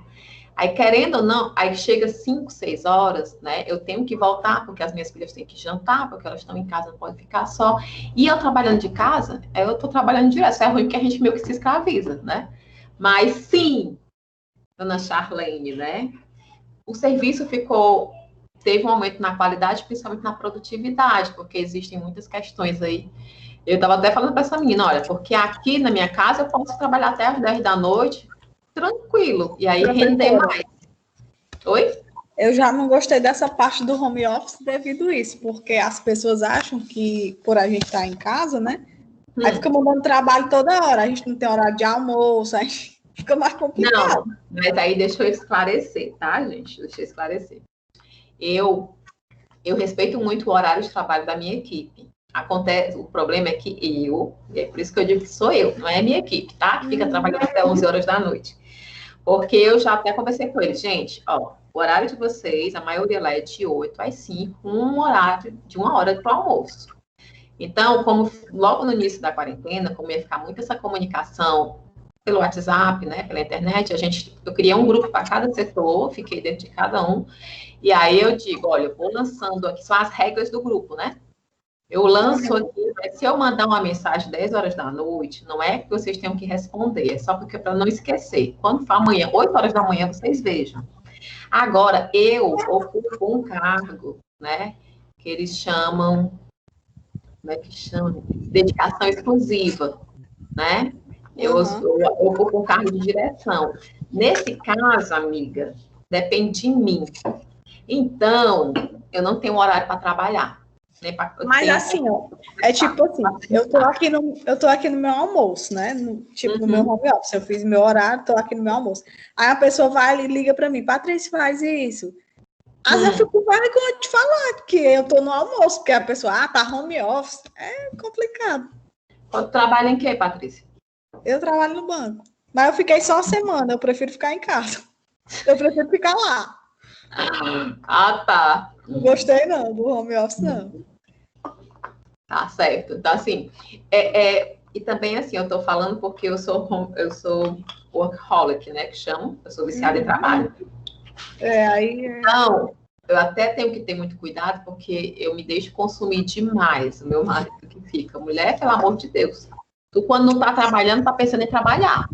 Aí, querendo ou não, aí chega 5, 6 horas, né? Eu tenho que voltar, porque as minhas filhas têm que jantar, porque elas estão em casa, não podem ficar só. E eu trabalhando de casa, eu estou trabalhando direto. Isso é ruim, porque a gente meio que se escraviza, né? Mas sim, dona Charlene, né? O serviço teve um aumento na qualidade, principalmente na produtividade, porque existem muitas questões aí. Eu estava até falando para essa menina, olha, porque aqui na minha casa eu posso trabalhar até às 10 da noite, tranquilo, e aí render mais. Oi? Eu já não gostei dessa parte do home office devido a isso, porque as pessoas acham que, por a gente estar em casa, né? Aí fica mandando trabalho toda hora, a gente não tem horário de almoço, aí fica mais complicado. Não, mas aí deixa eu esclarecer, tá, gente? Deixa eu esclarecer. Eu respeito muito o horário de trabalho da minha equipe. Acontece, o problema é que e é por isso que eu digo que sou eu, não é a minha equipe, tá? Que fica trabalhando até 11 horas da noite. Porque eu já até conversei com eles, gente, ó, o horário de vocês, a maioria lá é de 8 às 5, um horário de 1 hora para o almoço. Então, como logo no início da quarentena, como ia ficar muito essa comunicação pelo WhatsApp, né, pela internet, eu criei um grupo para cada setor, fiquei dentro de cada um, e aí eu digo, olha, eu vou lançando aqui, são as regras do grupo, né? Eu lanço aqui, mas se eu mandar uma mensagem 10 horas da noite, não é que vocês tenham que responder, é só porque para não esquecer. Quando for amanhã, 8 horas da manhã, vocês vejam. Agora, eu ocupo um cargo, né, que eles chamam, como é que chama? Dedicação exclusiva, né? Eu ocupo um cargo de direção. Nesse caso, amiga, depende de mim. Então, eu não tenho horário para trabalhar. Mas assim, ó, é tipo assim, eu tô aqui no meu almoço, né? No meu home office, eu fiz meu horário, tô aqui no meu almoço. Aí a pessoa vai e liga para mim, Patrícia, faz isso. Às vezes eu fico com vergonha de te falar que eu tô no almoço, porque a pessoa, tá home office. É complicado. Tu trabalha em quê, Patrícia? Eu trabalho no banco. Mas eu fiquei só uma semana, eu prefiro ficar em casa. Eu prefiro ficar lá. Ah, tá. Não gostei não, do home office não. Tá certo. Então, assim, e também, assim, eu tô falando porque eu sou workaholic, né, que chamam. Eu sou viciada em trabalho. Então, eu até tenho que ter muito cuidado, porque eu me deixo consumir demais. O meu marido que fica, mulher, pelo amor de Deus. Tu, quando não tá trabalhando, tá pensando em trabalhar.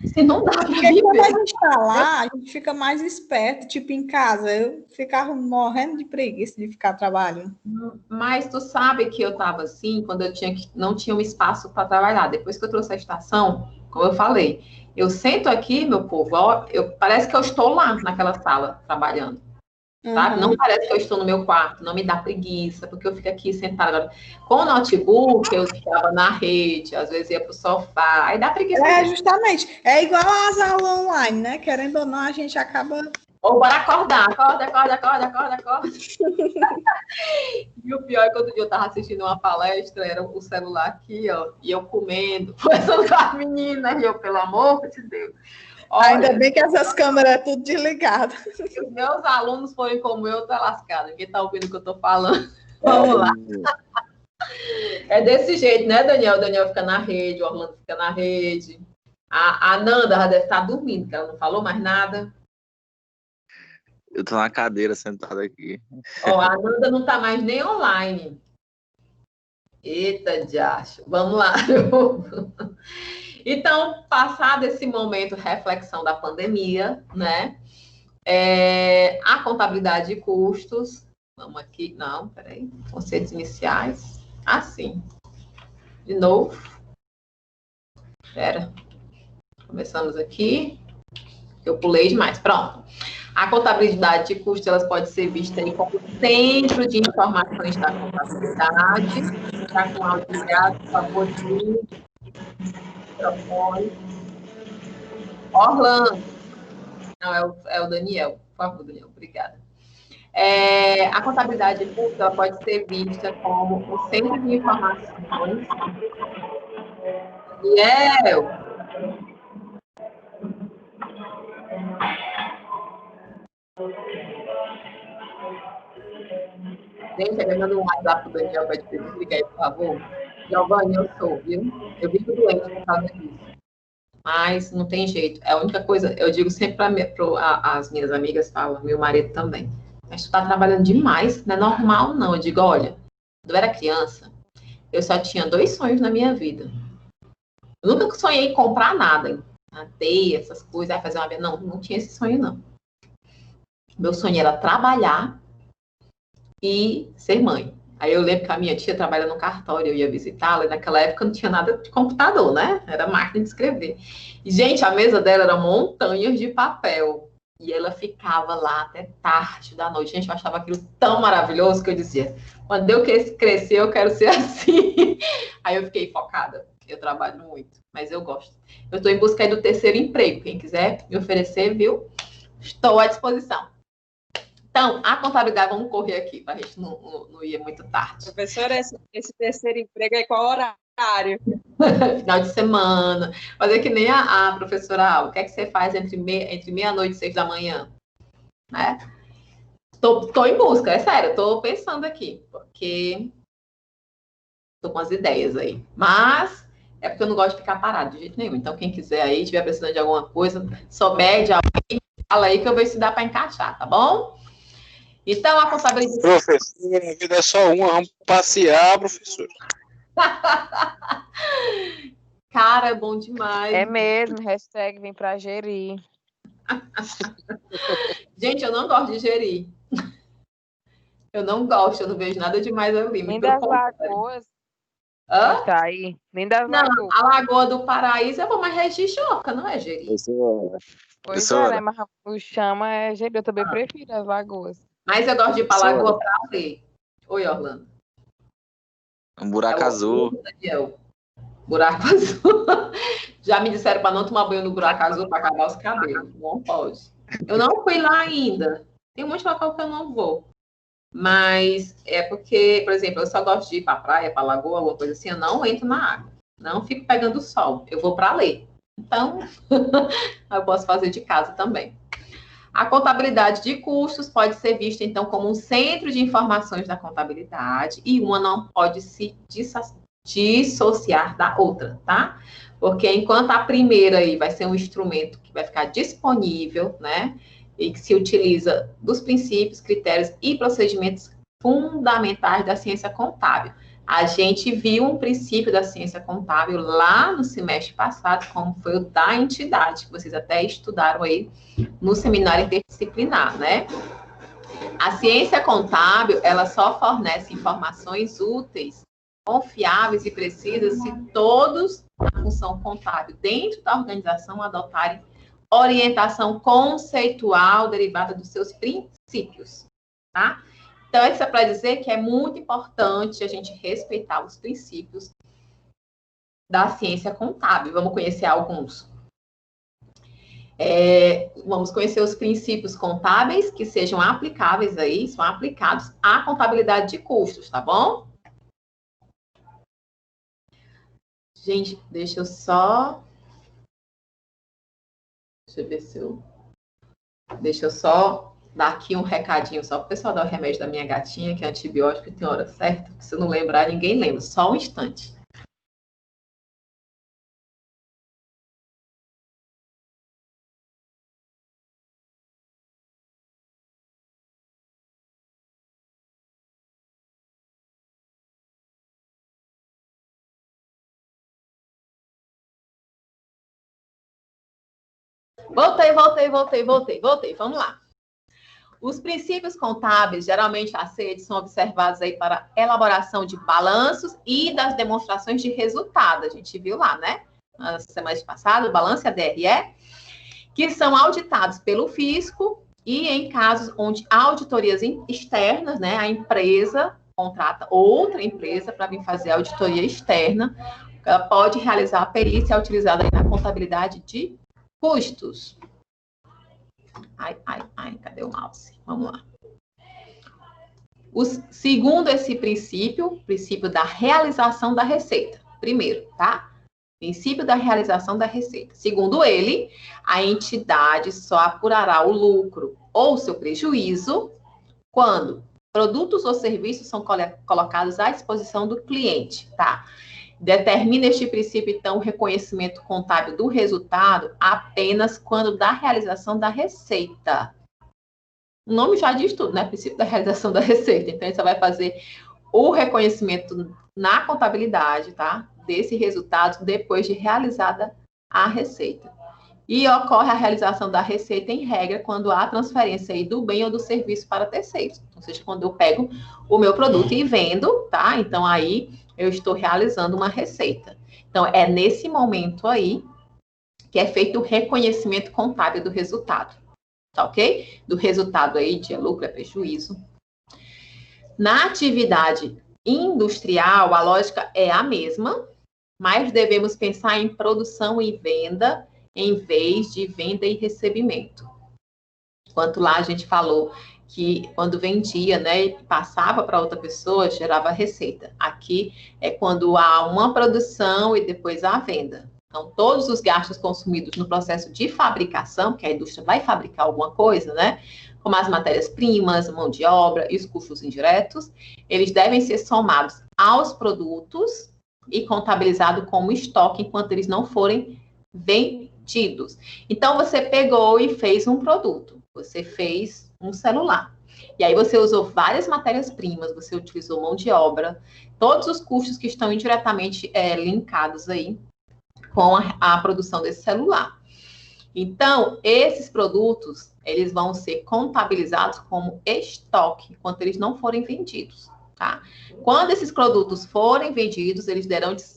Se não dá pra Porque quando a gente tá lá, a gente fica mais esperto, tipo em casa. Eu ficava morrendo de preguiça de ficar trabalhando. Mas tu sabe que eu tava assim, quando não tinha um espaço para trabalhar. Depois que eu trouxe a estação, como eu falei, eu sento aqui, meu povo, ó, parece que eu estou lá naquela sala trabalhando. Sabe? Não parece que eu estou no meu quarto, não me dá preguiça, porque eu fico aqui sentada. Com o notebook, eu ficava na rede, às vezes ia pro sofá, aí dá preguiça. Justamente. É igual às aulas online, né? Querendo ou não, a gente acaba... Ou bora acordar, acorda. E o pior é que outro dia eu tava assistindo uma palestra, era o celular aqui, ó, e eu comendo, conversando com as meninas, e eu, pelo amor de Deus. Olha, ainda bem que essas câmeras é tudo desligado. Se os meus alunos forem como eu tô lascado. Ninguém tá ouvindo o que eu tô falando. Vamos lá. É desse jeito, né, Daniel? O Daniel fica na rede, o Orlando fica na rede. A Nanda já deve estar dormindo, porque ela não falou mais nada. Eu tô na cadeira sentada aqui. Ó, a Nanda não tá mais nem online. Eita, diacho. Vamos lá. Então, passado esse momento, reflexão da pandemia, né? A contabilidade de custos. Vamos aqui. Não, peraí. Conceitos iniciais. Assim. De novo. Espera. Começamos aqui. Eu pulei demais. Pronto. A contabilidade de custos, elas pode ser vista aí como centro de informações da contabilidade. Está com áudio ligado, por favor, Orlando. Não, é o Daniel. Por favor, Daniel. Obrigada. A contabilidade de custos, ela pode ser vista como um centro de informações. Daniel! Gente, eu mando um WhatsApp pro Daniel para te desligar aí, por favor. Giovanni, eu sou, viu? Eu vivo doente por causa disso. Mas não tem jeito. É a única coisa, eu digo sempre para as minhas amigas, falam, meu marido também. Mas tu tá trabalhando demais, não é normal, não. Eu digo, olha, quando eu era criança, eu só tinha 2 sonhos na minha vida. Eu nunca sonhei em comprar nada, teia, essas coisas, fazer uma... Não tinha esse sonho, não. Meu sonho era trabalhar e ser mãe. Aí eu lembro que a minha tia trabalha no cartório, eu ia visitá-la, e naquela época não tinha nada de computador, né? Era máquina de escrever. E, gente, a mesa dela era montanhas de papel. E ela ficava lá até tarde da noite. Gente, eu achava aquilo tão maravilhoso que eu dizia, quando eu crescer, eu quero ser assim. Aí eu fiquei focada. Eu trabalho muito, mas eu gosto. Eu estou em busca aí do 3º emprego. Quem quiser me oferecer, viu? Estou à disposição. Então, a contabilidade, vamos correr aqui, para a gente não ir muito tarde. Professora, esse terceiro emprego é qual horário? Final de semana. Fazer que nem a professora Alba. O que é que você faz entre meia-noite e 6 da manhã? Né? Tô em busca, é sério, tô pensando aqui, porque tô com as ideias aí. Mas é porque eu não gosto de ficar parado de jeito nenhum. Então, quem quiser aí, tiver precisando de alguma coisa, souber de alguém, fala aí que eu vou se dá para encaixar, tá bom? Então, a contabilidade... Professor, a vida é só uma, vamos passear, professor. Cara, é bom demais. É mesmo, hashtag vem pra gerir. Gente, eu não gosto de gerir. Eu não gosto, eu não vejo nada demais ali. Nem das lagoas. Hã? Tá aí. Nem das Não, lagoas. a Lagoa do Paraíso é bom, mas é Xixoca, não é gerir. Pois é, né? Mas o chama é gerir. Eu também prefiro as lagoas. Mas eu gosto de ir pra Lagoa pra ver. Oi, Orlando. Um buraco azul. Daniel. Buraco azul. Já me disseram para não tomar banho no buraco azul para acabar os cabelos. Não pode. Eu não fui lá ainda. Tem um monte de local que eu não vou. Mas é porque, por exemplo, eu só gosto de ir para praia, para lagoa, alguma coisa assim. Eu não entro na água. Não fico pegando sol. Eu vou para ler. Então, eu posso fazer de casa também. A contabilidade de custos pode ser vista, então, como um centro de informações da contabilidade e uma não pode se dissociar da outra, tá? Porque enquanto a primeira aí vai ser um instrumento que vai ficar disponível, né? E que se utiliza dos princípios, critérios e procedimentos fundamentais da ciência contábil. A gente viu um princípio da ciência contábil lá no semestre passado, como foi o da entidade, que vocês até estudaram aí no seminário interdisciplinar, né? A ciência contábil, ela só fornece informações úteis, confiáveis e precisas se todos na função contábil dentro da organização adotarem orientação conceitual derivada dos seus princípios, tá? Então, isso é para dizer que é muito importante a gente respeitar os princípios da ciência contábil. Vamos conhecer alguns. Vamos conhecer os princípios contábeis que sejam aplicáveis aí, são aplicados à contabilidade de custos, tá bom? Gente, deixa eu só... Deixa eu só dar aqui um recadinho só para o pessoal dar o remédio da minha gatinha, que é antibiótico e tem hora certa. Se eu não lembrar, ninguém lembra. Só um instante. Voltei. Vamos lá. Os princípios contábeis, geralmente aceitos, são observados aí para elaboração de balanços e das demonstrações de resultado. A gente viu lá, né? Na semana passada, o balanço e a DRE, que são auditados pelo fisco e em casos onde auditorias externas, né? A empresa contrata outra empresa para vir fazer a auditoria externa, ela pode realizar a perícia utilizada aí na contabilidade de custos. Cadê o mouse? Vamos lá. Segundo esse princípio da realização da receita. Primeiro, tá? Princípio da realização da receita. Segundo ele, a entidade só apurará o lucro ou seu prejuízo quando produtos ou serviços são colocados à disposição do cliente, tá? Determina este princípio, então, o reconhecimento contábil do resultado apenas quando da realização da receita. O nome já diz tudo, né? Princípio da realização da receita. Então, você vai fazer o reconhecimento na contabilidade, tá? Desse resultado depois de realizada a receita. E ocorre a realização da receita, em regra, quando há transferência aí do bem ou do serviço para terceiros. Ou seja, quando eu pego o meu produto e vendo, tá? Então, aí eu estou realizando uma receita. Então, é nesse momento aí que é feito o reconhecimento contábil do resultado. Tá ok? Do resultado aí de lucro é prejuízo. Na atividade industrial, a lógica é a mesma, mas devemos pensar em produção e venda em vez de venda e recebimento. Enquanto lá a gente falou que quando vendia, né, passava para outra pessoa, gerava receita. Aqui é quando há uma produção e depois a venda. Então, todos os gastos consumidos no processo de fabricação, que a indústria vai fabricar alguma coisa, né, como as matérias-primas, mão de obra e os custos indiretos, eles devem ser somados aos produtos e contabilizados como estoque enquanto eles não forem vendidos. Então, você pegou e fez um produto. Você fez um celular. E aí você usou várias matérias-primas, você utilizou mão de obra, todos os custos que estão indiretamente linkados aí com a produção desse celular. Então, esses produtos, eles vão ser contabilizados como estoque, enquanto eles não forem vendidos, tá? Quando esses produtos forem vendidos, eles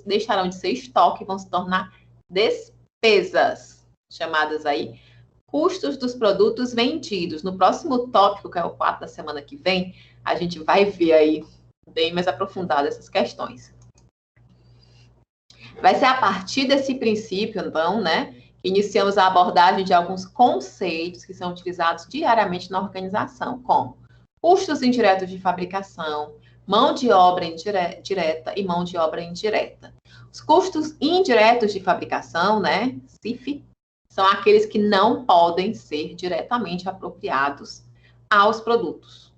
deixarão de ser estoque e vão se tornar despesas, chamadas aí custos dos produtos vendidos. No próximo tópico, que é o 4 da semana que vem, a gente vai ver aí bem mais aprofundado essas questões. Vai ser a partir desse princípio, então, né, que iniciamos a abordagem de alguns conceitos que são utilizados diariamente na organização, como custos indiretos de fabricação, mão de obra direta e mão de obra indireta. Os custos indiretos de fabricação, né, CIF, são aqueles que não podem ser diretamente apropriados aos produtos,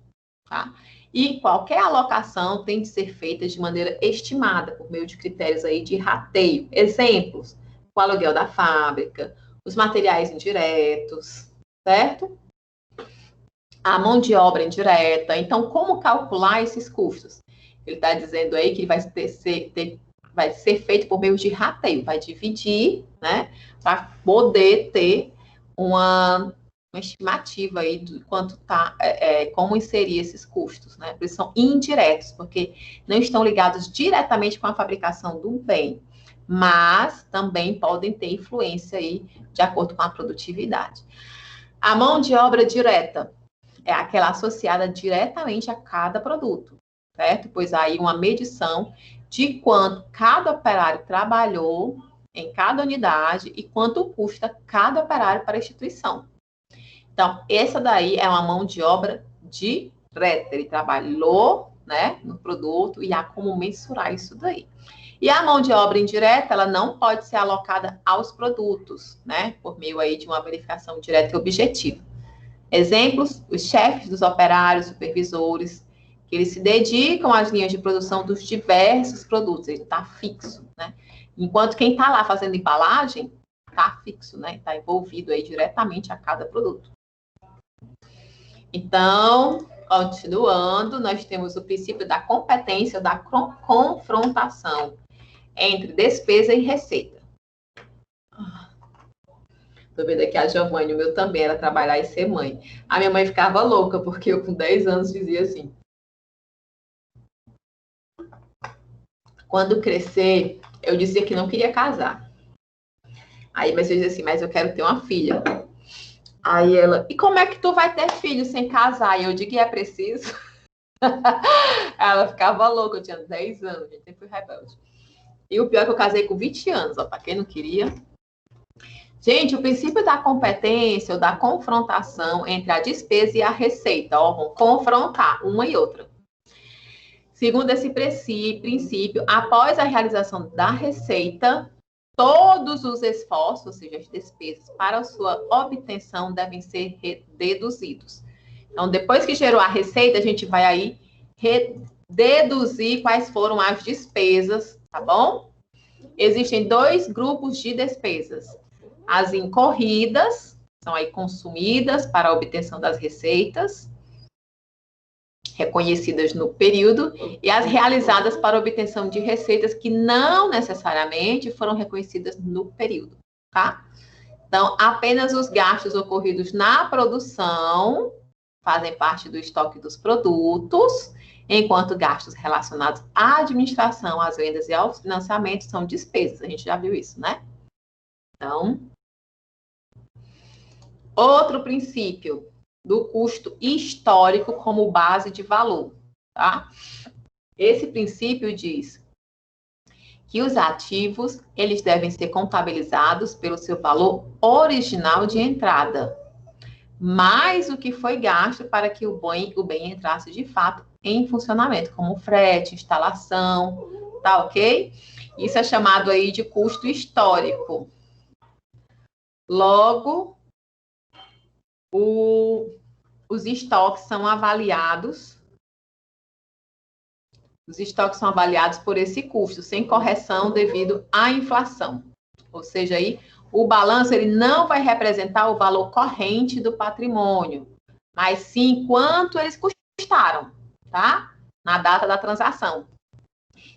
tá? E qualquer alocação tem de ser feita de maneira estimada, por meio de critérios aí de rateio. Exemplos, o aluguel da fábrica, os materiais indiretos, certo? A mão de obra indireta. Então, como calcular esses custos? Ele está dizendo aí que vai ser feito por meio de rateio, vai dividir, né, para poder ter uma estimativa aí de quanto tá, como inserir esses custos, né? Eles são indiretos, porque não estão ligados diretamente com a fabricação do bem, mas também podem ter influência aí de acordo com a produtividade. A mão de obra direta é aquela associada diretamente a cada produto, certo? Pois aí uma medição de quanto cada operário trabalhou em cada unidade e quanto custa cada operário para a instituição. Então, essa daí é uma mão de obra direta. Ele trabalhou, né, no produto e há como mensurar isso daí. E a mão de obra indireta, ela não pode ser alocada aos produtos, né, por meio aí de uma verificação direta e objetiva. Exemplos, os chefes dos operários, supervisores, que eles se dedicam às linhas de produção dos diversos produtos, ele está fixo, né? Enquanto quem está lá fazendo embalagem, está fixo, né? Está envolvido aí diretamente a cada produto. Então, continuando, nós temos o princípio da competência, da confrontação entre despesa e receita. Estou vendo aqui a Giovanni, o meu também era trabalhar e ser mãe. A minha mãe ficava louca, porque eu com 10 anos dizia assim: quando crescer, eu dizia que não queria casar. Aí, mas eu dizia assim, mas eu quero ter uma filha. Aí ela, e como é que tu vai ter filho sem casar? E eu digo, é preciso? Ela ficava louca, eu tinha 10 anos, gente, sempre fui rebelde. E o pior é que eu casei com 20 anos, ó, para quem não queria. Gente, o princípio da competência ou da confrontação entre a despesa e a receita, ó, vão confrontar uma e outra. Segundo esse princípio, após a realização da receita, todos os esforços, ou seja, as despesas para a sua obtenção devem ser deduzidos. Então, depois que gerou a receita, a gente vai aí deduzir quais foram as despesas, tá bom? Existem 2 grupos de despesas. As incorridas, são aí consumidas para a obtenção das receitas, reconhecidas no período, e as realizadas para obtenção de receitas que não necessariamente foram reconhecidas no período, tá? Então, apenas os gastos ocorridos na produção fazem parte do estoque dos produtos, enquanto gastos relacionados à administração, às vendas e ao financiamento são despesas. A gente já viu isso, né? Então, outro princípio do custo histórico como base de valor, tá? Esse princípio diz que os ativos, eles devem ser contabilizados pelo seu valor original de entrada, mais o que foi gasto para que o bem entrasse de fato em funcionamento, como frete, instalação, tá ok? Isso é chamado aí de custo histórico. Logo, os estoques são avaliados. Os estoques são avaliados por esse custo, sem correção devido à inflação. Ou seja, aí, o balanço ele não vai representar o valor corrente do patrimônio, mas sim quanto eles custaram, tá? Na data da transação.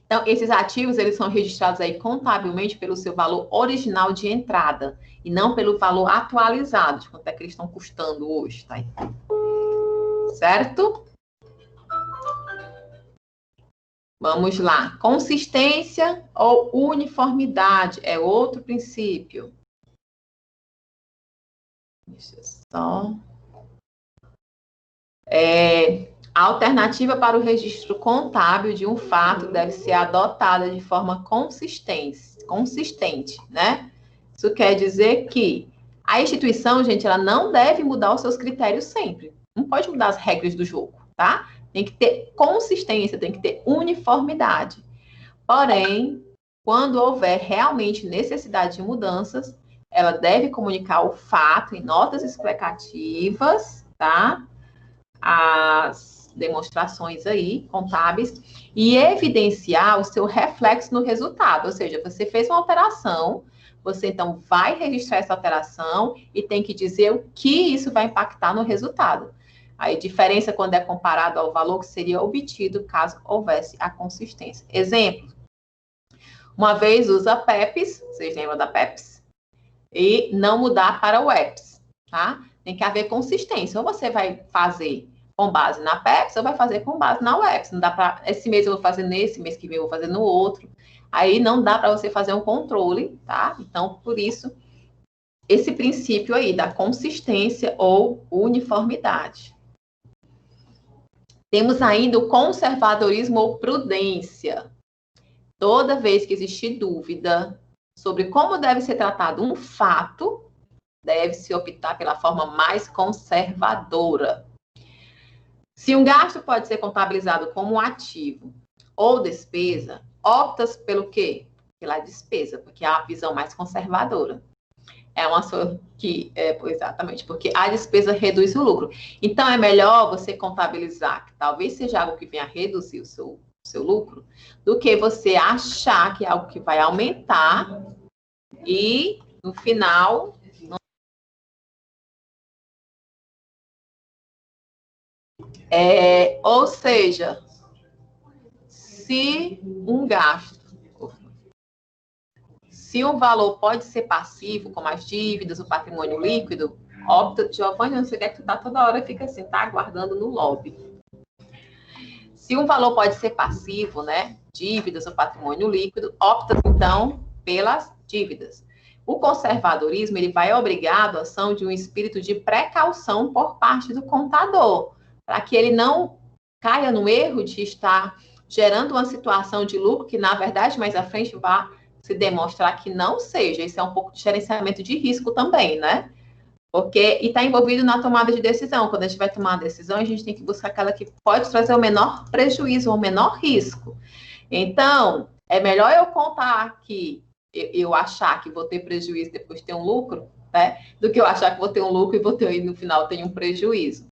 Então, esses ativos, eles são registrados aí contabilmente pelo seu valor original de entrada e não pelo valor atualizado, de quanto é que eles estão custando hoje, tá? Certo? Vamos lá. Consistência ou uniformidade é outro princípio. Deixa eu só... A alternativa para o registro contábil de um fato deve ser adotada de forma consistente, né? Isso quer dizer que a instituição, gente, ela não deve mudar os seus critérios sempre. Não pode mudar as regras do jogo, tá? Tem que ter consistência, tem que ter uniformidade. Porém, quando houver realmente necessidade de mudanças, ela deve comunicar o fato em notas explicativas, tá? As demonstrações aí, contábeis, e evidenciar o seu reflexo no resultado. Ou seja, você fez uma alteração, você então vai registrar essa alteração e tem que dizer o que isso vai impactar no resultado. Aí, diferença quando é comparado ao valor que seria obtido caso houvesse a consistência. Exemplo, uma vez usa PEPs, vocês lembram da PEPs? E não mudar para o EPS, tá? Tem que haver consistência. Ou você vai fazer com base na PEPs, ou vai fazer com base na UEPS. Não dá para, esse mês eu vou fazer nesse, mês que vem eu vou fazer no outro. Aí não dá para você fazer um controle, tá? Então, por isso, esse princípio aí da consistência ou uniformidade. Temos ainda o conservadorismo ou prudência. Toda vez que existir dúvida sobre como deve ser tratado um fato, deve-se optar pela forma mais conservadora. Se um gasto pode ser contabilizado como ativo ou despesa, opta-se pelo quê? Pela despesa, porque é a visão mais conservadora. É uma que exatamente, porque a despesa reduz o lucro. Então, é melhor você contabilizar, que talvez seja algo que venha a reduzir o seu lucro, do que você achar que é algo que vai aumentar e, no final... ou seja, se um valor pode ser passivo, como as dívidas, o patrimônio líquido, opta, Giovanni, não sei o que é que tu tá toda hora, fica assim, tá aguardando no lobby. Se um valor pode ser passivo, né, dívidas ou patrimônio líquido, opta, então, pelas dívidas. O conservadorismo, ele vai obrigar a adoção de um espírito de precaução por parte do contador, para que ele não caia no erro de estar gerando uma situação de lucro que, na verdade, mais à frente vai se demonstrar que não seja. Isso é um pouco de gerenciamento de risco também, né? E está envolvido na tomada de decisão. Quando a gente vai tomar uma decisão, a gente tem que buscar aquela que pode trazer o menor prejuízo, o menor risco. Então, é melhor eu contar aqui, eu achar que vou ter prejuízo e depois ter um lucro, né? Do que eu achar que vou ter um lucro e no final ter um prejuízo.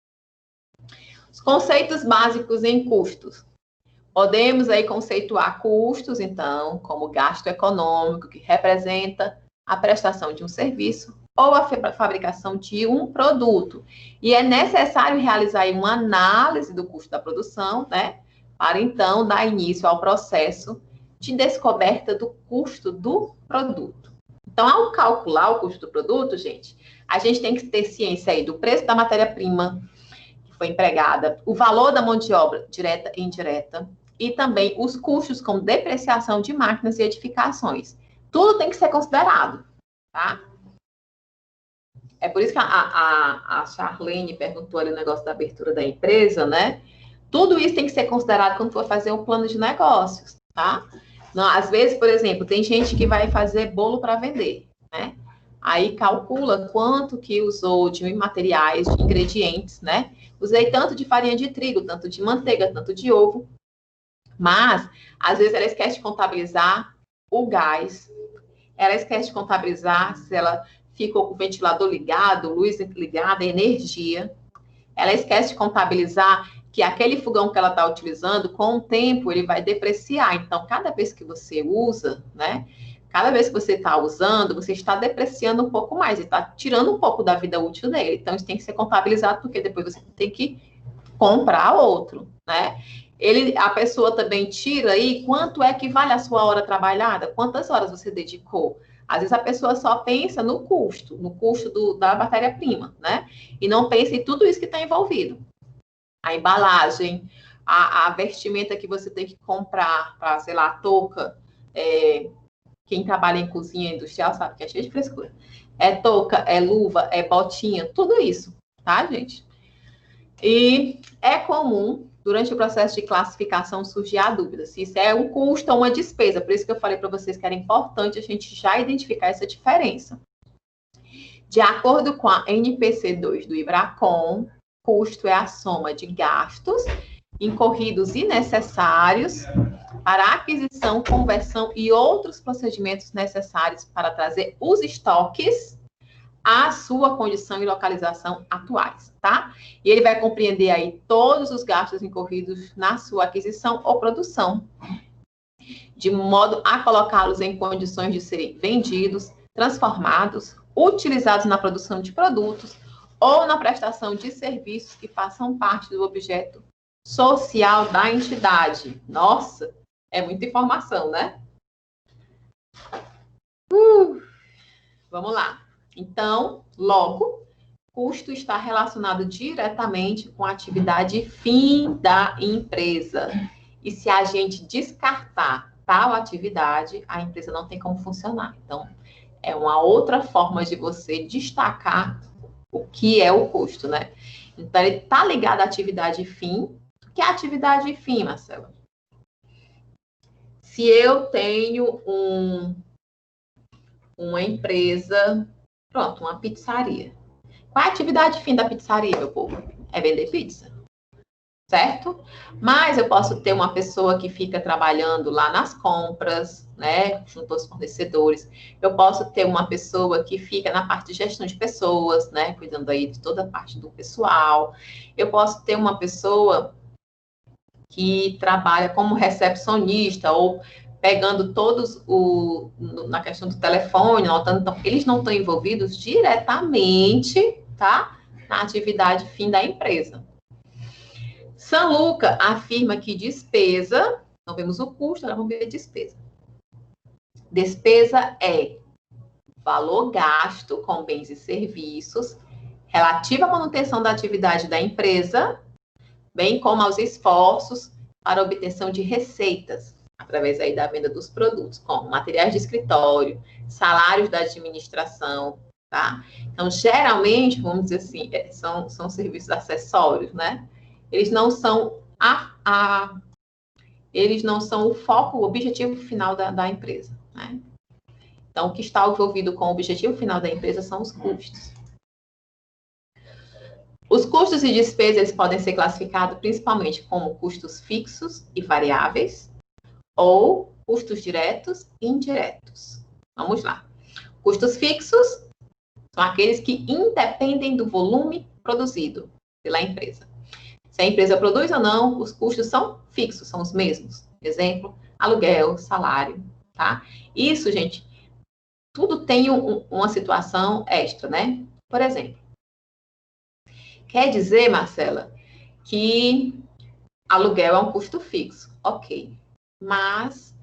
Os conceitos básicos em custos. Podemos aí conceituar custos, então, como gasto econômico, que representa a prestação de um serviço ou a fabricação de um produto. E é necessário realizar aí uma análise do custo da produção, né? Para, então, dar início ao processo de descoberta do custo do produto. Então, ao calcular o custo do produto, gente, a gente tem que ter ciência aí do preço da matéria-prima, foi empregada, o valor da mão de obra direta e indireta, e também os custos como depreciação de máquinas e edificações. Tudo tem que ser considerado, tá? É por isso que a Charlene perguntou ali o negócio da abertura da empresa, né? Tudo isso tem que ser considerado quando for fazer um plano de negócios, tá? Não, às vezes, por exemplo, tem gente que vai fazer bolo para vender, né? Aí calcula quanto que usou de materiais, de ingredientes, né? Usei tanto de farinha de trigo, tanto de manteiga, tanto de ovo. Mas, às vezes, ela esquece de contabilizar o gás. Ela esquece de contabilizar se ela ficou com o ventilador ligado, luz ligada, energia. Ela esquece de contabilizar que aquele fogão que ela está utilizando, com o tempo, ele vai depreciar. Então, cada vez que você usa, né? Cada vez que você está usando, você está depreciando um pouco mais, e está tirando um pouco da vida útil dele. Então, isso tem que ser contabilizado, porque depois você tem que comprar outro, né? A pessoa também tira aí quanto é que vale a sua hora trabalhada, quantas horas você dedicou. Às vezes a pessoa só pensa no custo da matéria-prima, né? E não pensa em tudo isso que está envolvido. A embalagem, a vestimenta que você tem que comprar para, sei lá, a touca. Quem trabalha em cozinha industrial sabe que é cheio de frescura. É touca, é luva, é botinha, tudo isso, tá, gente? E é comum, durante o processo de classificação, surgir a dúvida se isso é um custo ou uma despesa. Por isso que eu falei para vocês que era importante a gente já identificar essa diferença. De acordo com a NPC 2 do IBRACON, custo é a soma de gastos incorridos e necessários para a aquisição, conversão e outros procedimentos necessários para trazer os estoques à sua condição e localização atuais, tá? E ele vai compreender aí todos os gastos incorridos na sua aquisição ou produção, de modo a colocá-los em condições de serem vendidos, transformados, utilizados na produção de produtos ou na prestação de serviços que façam parte do objeto social da entidade. Nossa, é muita informação, né? Vamos lá. Então, logo, custo está relacionado diretamente com a atividade fim da empresa. E se a gente descartar tal atividade, a empresa não tem como funcionar. Então, é uma outra forma de você destacar o que é o custo, né? Então, ele está ligado à atividade fim. O que é atividade fim, Marcela? Se eu tenho uma empresa, pronto, uma pizzaria. Qual é a atividade fim da pizzaria, meu povo? É vender pizza, certo? Mas eu posso ter uma pessoa que fica trabalhando lá nas compras, né, junto aos fornecedores. Eu posso ter uma pessoa que fica na parte de gestão de pessoas, né, cuidando aí de toda a parte do pessoal. Eu posso ter uma pessoa que trabalha como recepcionista ou pegando todos na questão do telefone, notando, então, eles não estão envolvidos diretamente, tá, na atividade fim da empresa. San Luca afirma que despesa, não vemos o custo, agora vamos ver a despesa. Despesa é valor gasto com bens e serviços relativo à manutenção da atividade da empresa, bem como aos esforços para a obtenção de receitas, através aí da venda dos produtos, como materiais de escritório, salários da administração, tá? Então, geralmente, vamos dizer assim, são serviços acessórios, né? Eles não são eles não são o foco, o objetivo final da empresa, né? Então, o que está envolvido com o objetivo final da empresa são os custos. Os custos e despesas eles podem ser classificados principalmente como custos fixos e variáveis ou custos diretos e indiretos. Vamos lá. Custos fixos são aqueles que independem do volume produzido pela empresa. Se a empresa produz ou não, os custos são fixos, são os mesmos. Exemplo, aluguel, salário, tá? Isso, gente, tudo tem uma situação extra, né? Por exemplo, quer dizer, Marcela, que aluguel é um custo fixo. Ok. Mas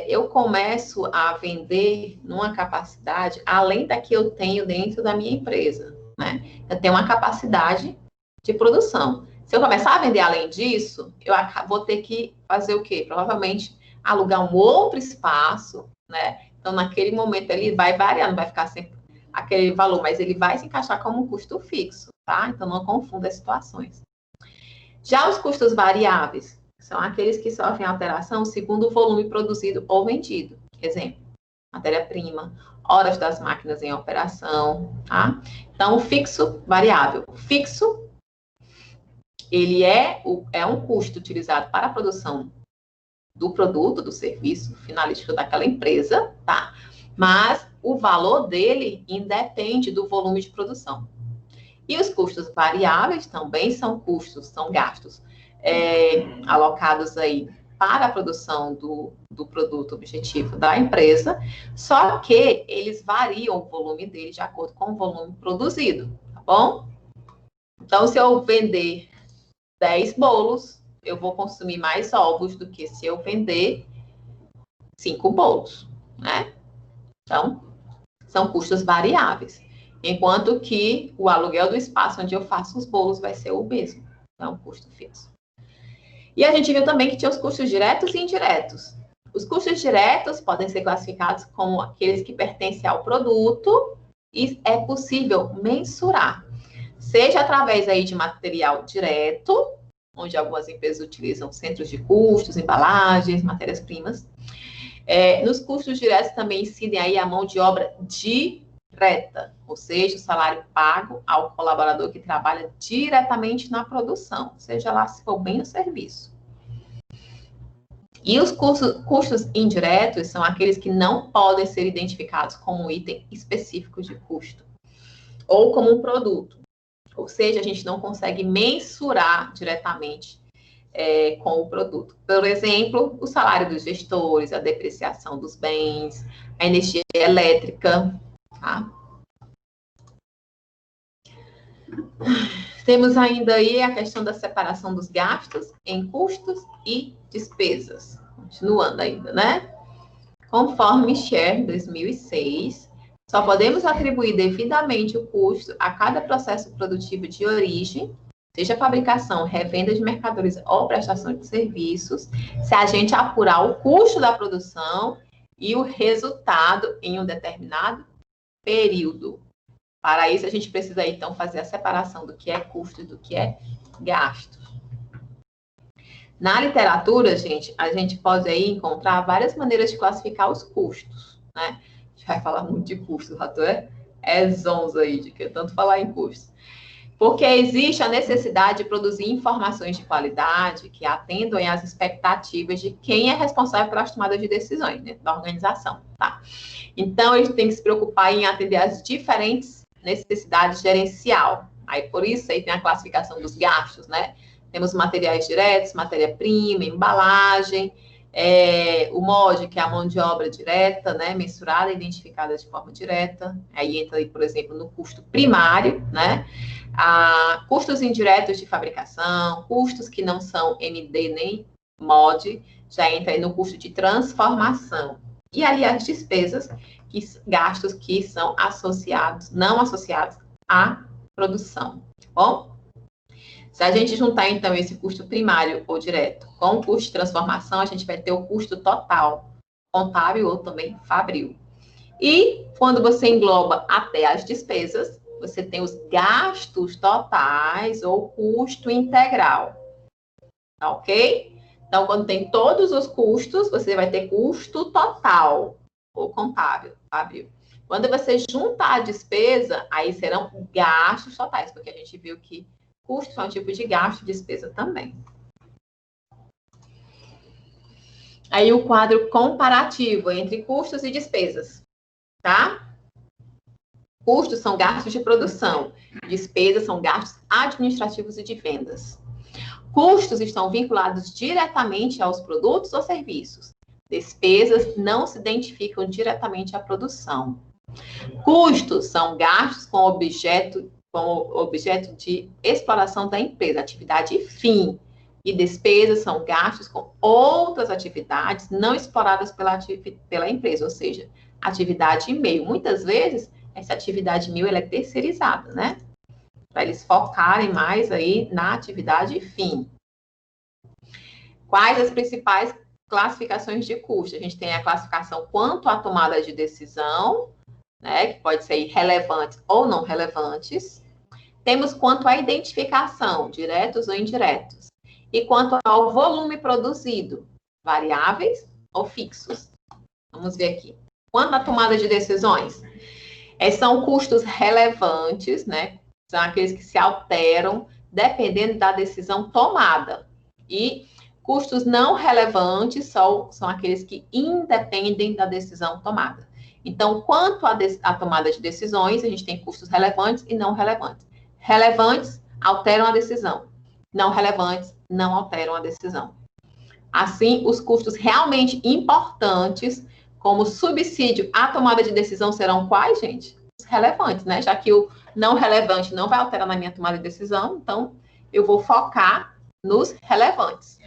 eu começo a vender numa capacidade além da que eu tenho dentro da minha empresa, né? Eu tenho uma capacidade de produção. Se eu começar a vender além disso, eu vou ter que fazer o quê? Provavelmente alugar um outro espaço, né? Então, naquele momento, ele vai variar, não vai ficar sempre aquele valor, mas ele vai se encaixar como um custo fixo, tá? Então, não confunda as situações. Já os custos variáveis são aqueles que sofrem alteração segundo o volume produzido ou vendido. Exemplo, matéria-prima, horas das máquinas em operação, tá? Então, o fixo, variável. O fixo, ele é um custo utilizado para a produção do produto, do serviço finalístico daquela empresa, tá? Mas o valor dele independe do volume de produção. E os custos variáveis também são custos, são gastos alocados aí para a produção do produto objetivo da empresa, só que eles variam o volume dele de acordo com o volume produzido, tá bom? Então, se eu vender 10 bolos, eu vou consumir mais ovos do que se eu vender 5 bolos, né? Então, são custos variáveis. Enquanto que o aluguel do espaço onde eu faço os bolos vai ser o mesmo. Então, custo fixo. E a gente viu também que tinha os custos diretos e indiretos. Os custos diretos podem ser classificados como aqueles que pertencem ao produto e é possível mensurar. Seja através aí de material direto, onde algumas empresas utilizam centros de custos, embalagens, matérias-primas. Nos custos diretos também incidem aí a mão de obra direta, ou seja, o salário pago ao colaborador que trabalha diretamente na produção, seja lá se for bem ou serviço. E os custos indiretos são aqueles que não podem ser identificados como um item específico de custo ou como um produto. Ou seja, a gente não consegue mensurar diretamente com o produto. Por exemplo, o salário dos gestores, a depreciação dos bens, a energia elétrica, tá? Temos ainda aí a questão da separação dos gastos em custos e despesas. Continuando ainda, né? Conforme Scher, 2006, só podemos atribuir devidamente o custo a cada processo produtivo de origem, seja fabricação, revenda de mercadorias ou prestação de serviços, se a gente apurar o custo da produção e o resultado em um determinado período. Para isso, a gente precisa, então, fazer a separação do que é custo e do que é gasto. Na literatura, gente, a gente pode aí encontrar várias maneiras de classificar os custos, né? A gente vai falar muito de custos, rato zonza aí, de que tanto falar em custos. Porque existe a necessidade de produzir informações de qualidade que atendam às expectativas de quem é responsável pelas tomadas de decisões dentro da organização, tá? Então, a gente tem que se preocupar em atender às diferentes necessidades gerencial. Aí, por isso, aí tem a classificação dos gastos, né? Temos materiais diretos, matéria-prima, embalagem, o MOD, que é a mão de obra direta, né? Mensurada e identificada de forma direta. Aí entra, aí, por exemplo, no custo primário, né? Custos indiretos de fabricação, custos que não são MD nem MOD, já entra aí no custo de transformação. E ali as despesas, gastos que são associados, não associados à produção, tá bom? Se a gente juntar, então, esse custo primário ou direto com o custo de transformação, a gente vai ter o custo total, contábil ou também fabril. E quando você engloba até as despesas, você tem os gastos totais ou custo integral, tá ok? Então, quando tem todos os custos, você vai ter custo total ou contábil, fabril. Quando você juntar a despesa, aí serão gastos totais, porque a gente viu que custos são um tipo de gasto, despesa também. Aí o quadro comparativo entre custos e despesas, tá? Custos são gastos de produção, despesas são gastos administrativos e de vendas. Custos estão vinculados diretamente aos produtos ou serviços. Despesas não se identificam diretamente à produção. Custos são gastos com objeto de exploração da empresa, atividade fim. E despesas são gastos com outras atividades não exploradas pela empresa, ou seja, atividade meio. Muitas vezes, essa atividade meio ela é terceirizada, né? Para eles focarem mais aí na atividade fim. Quais as principais classificações de custo? A gente tem a classificação quanto à tomada de decisão, né, que pode ser relevantes ou não relevantes. Temos quanto à identificação, diretos ou indiretos. E quanto ao volume produzido, variáveis ou fixos. Vamos ver aqui. Quanto à tomada de decisões? São custos relevantes, né? São aqueles que se alteram dependendo da decisão tomada. E custos não relevantes são aqueles que independem da decisão tomada. Então, quanto à tomada de decisões, a gente tem custos relevantes e não relevantes. Relevantes alteram a decisão. Não relevantes não alteram a decisão. Assim, os custos realmente importantes, como subsídio à tomada de decisão, serão quais, gente? Os relevantes, né? Já que o não relevante não vai alterar na minha tomada de decisão, então eu vou focar nos relevantes.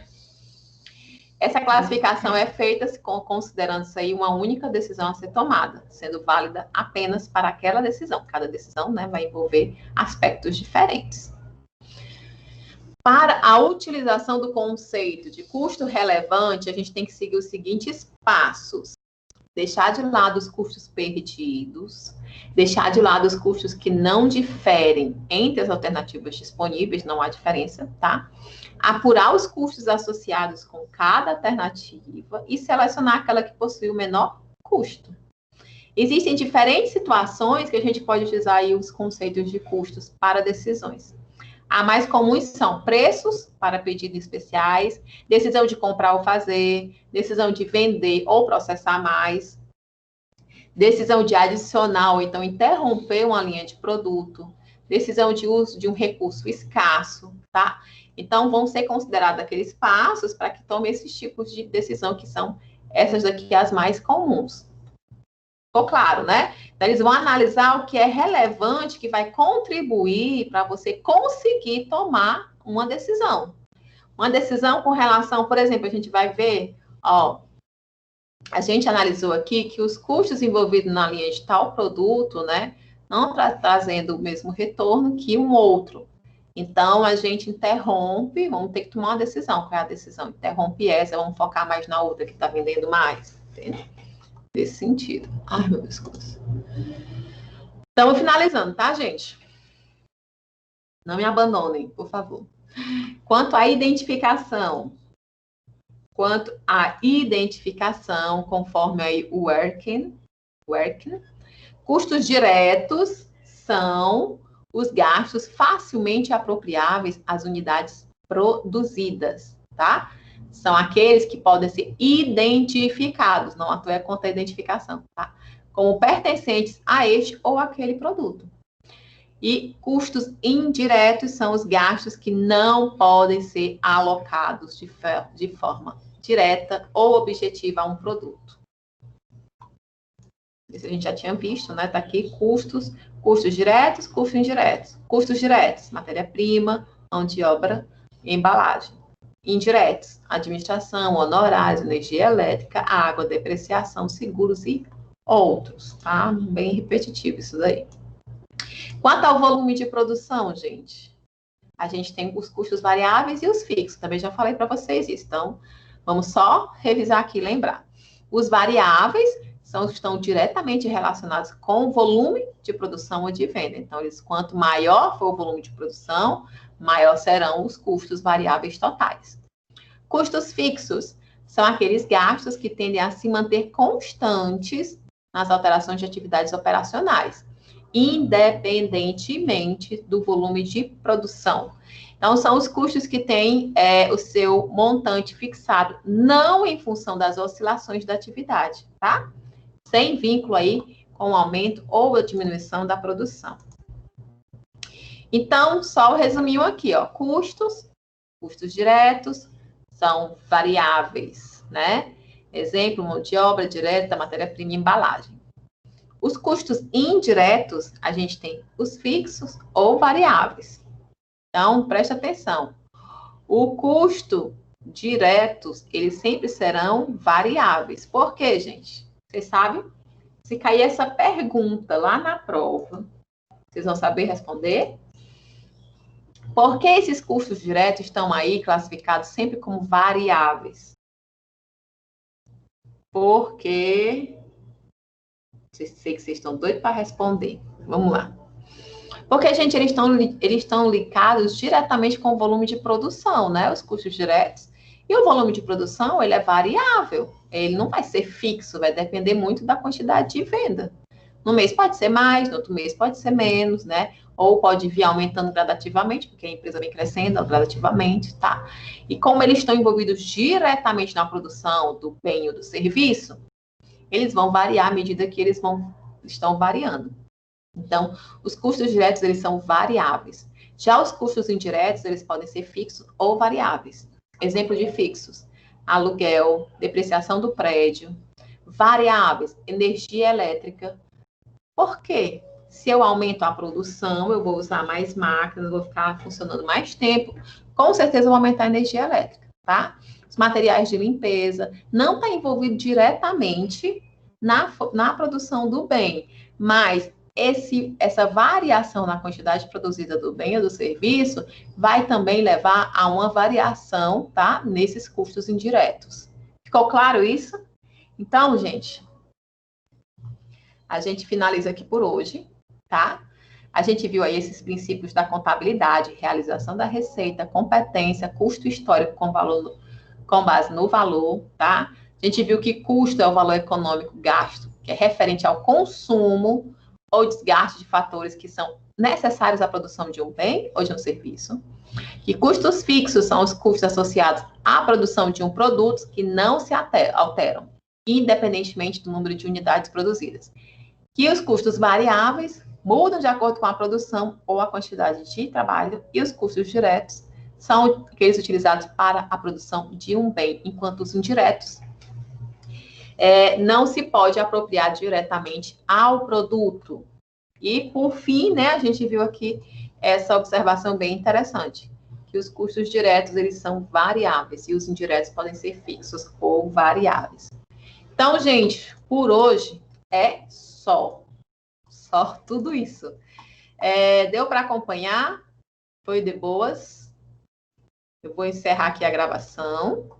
Essa classificação é feita considerando isso aí uma única decisão a ser tomada, sendo válida apenas para aquela decisão. Cada decisão, né, vai envolver aspectos diferentes. Para a utilização do conceito de custo relevante, a gente tem que seguir os seguintes passos. Deixar de lado os custos perdidos, deixar de lado os custos que não diferem entre as alternativas disponíveis, não há diferença, tá? Apurar os custos associados com cada alternativa e selecionar aquela que possui o menor custo. Existem diferentes situações que a gente pode utilizar aí os conceitos de custos para decisões. A mais comuns são preços para pedidos especiais, decisão de comprar ou fazer, decisão de vender ou processar mais, decisão de adicionar ou então interromper uma linha de produto, decisão de uso de um recurso escasso, tá? Então, vão ser considerados aqueles passos para que tome esses tipos de decisão, que são essas daqui as mais comuns. Ficou claro, né? Então, eles vão analisar o que é relevante, que vai contribuir para você conseguir tomar uma decisão. Uma decisão com relação, por exemplo, a gente vai ver, ó, a gente analisou aqui que os custos envolvidos na linha de tal produto, né, não está trazendo o mesmo retorno que um outro. Então, a gente interrompe, vamos ter que tomar uma decisão. Qual é a decisão? Interrompe essa, vamos focar mais na outra que está vendendo mais. Entende? Nesse sentido. Ai, meu pescoço. Estamos finalizando, tá, gente? Não me abandonem, por favor. Quanto à identificação, conforme aí o working, custos diretos são os gastos facilmente apropriáveis às unidades produzidas, tá? São aqueles que podem ser identificados, não atua contra a identificação, tá? Como pertencentes a este ou aquele produto. E custos indiretos são os gastos que não podem ser alocados de forma direta ou objetiva a um produto. Isso a gente já tinha visto, né? Tá aqui custos diretos, custos indiretos. Custos diretos, matéria-prima, mão de obra e embalagem. Indiretos, administração, honorários, energia elétrica, água, depreciação, seguros e outros, tá? Bem repetitivo isso daí. Quanto ao volume de produção, gente, a gente tem os custos variáveis e os fixos. Também já falei para vocês isso. Então, vamos só revisar aqui e lembrar. Os variáveis são os que estão diretamente relacionados com o volume de produção ou de venda. Então, quanto maior for o volume de produção, maior serão os custos variáveis totais. Custos fixos são aqueles gastos que tendem a se manter constantes nas alterações de atividades operacionais, independentemente do volume de produção. Então, são os custos que têm o seu montante fixado, não em função das oscilações da atividade, tá? Sem vínculo aí com o aumento ou a diminuição da produção. Então, só o resuminho aqui, ó. Custos diretos são variáveis, né? Exemplo, mão de obra direta, matéria-prima e embalagem. Os custos indiretos, a gente tem os fixos ou variáveis. Então, presta atenção. O custo diretos, eles sempre serão variáveis. Por quê, gente? Vocês sabem? Se cair essa pergunta lá na prova, vocês vão saber responder? Por que esses custos diretos estão aí classificados sempre como variáveis? Porque... sei que vocês estão doidos para responder. Vamos lá. Porque, gente, eles estão ligados diretamente com o volume de produção, né? Os custos diretos, E o volume de produção, ele é variável. Ele não vai ser fixo, vai depender muito da quantidade de venda. No mês pode ser mais, no outro mês pode ser menos, né? Ou pode vir aumentando gradativamente, porque a empresa vem crescendo gradativamente, tá? E como eles estão envolvidos diretamente na produção do bem ou do serviço, eles vão variar à medida que estão variando. Então, os custos diretos, eles são variáveis. Já os custos indiretos, eles podem ser fixos ou variáveis. Exemplo de fixos: aluguel, depreciação do prédio. Variáveis: energia elétrica. Por quê? Se eu aumento a produção, eu vou usar mais máquinas, vou ficar funcionando mais tempo, com certeza eu vou aumentar a energia elétrica, tá? Os materiais de limpeza não está envolvido diretamente na produção do bem, mas essa variação na quantidade produzida do bem ou do serviço vai também levar a uma variação, tá? Nesses custos indiretos. Ficou claro isso? Então, gente, a gente finaliza aqui por hoje, tá? A gente viu aí esses princípios da contabilidade, realização da receita, competência, custo histórico com base no valor, tá? A gente viu que custo é o valor econômico gasto, que é referente ao consumo ou desgaste de fatores que são necessários à produção de um bem ou de um serviço. Que custos fixos são os custos associados à produção de um produto que não se alteram, independentemente do número de unidades produzidas. Que os custos variáveis mudam de acordo com a produção ou a quantidade de trabalho, e os custos diretos são aqueles utilizados para a produção de um bem, enquanto os indiretos não se pode apropriar diretamente ao produto. E, por fim, né, a gente viu aqui essa observação bem interessante, que os custos diretos, eles são variáveis, e os indiretos podem ser fixos ou variáveis. Então, gente, por hoje é só tudo isso. Deu para acompanhar? Foi de boas? Eu vou encerrar aqui a gravação.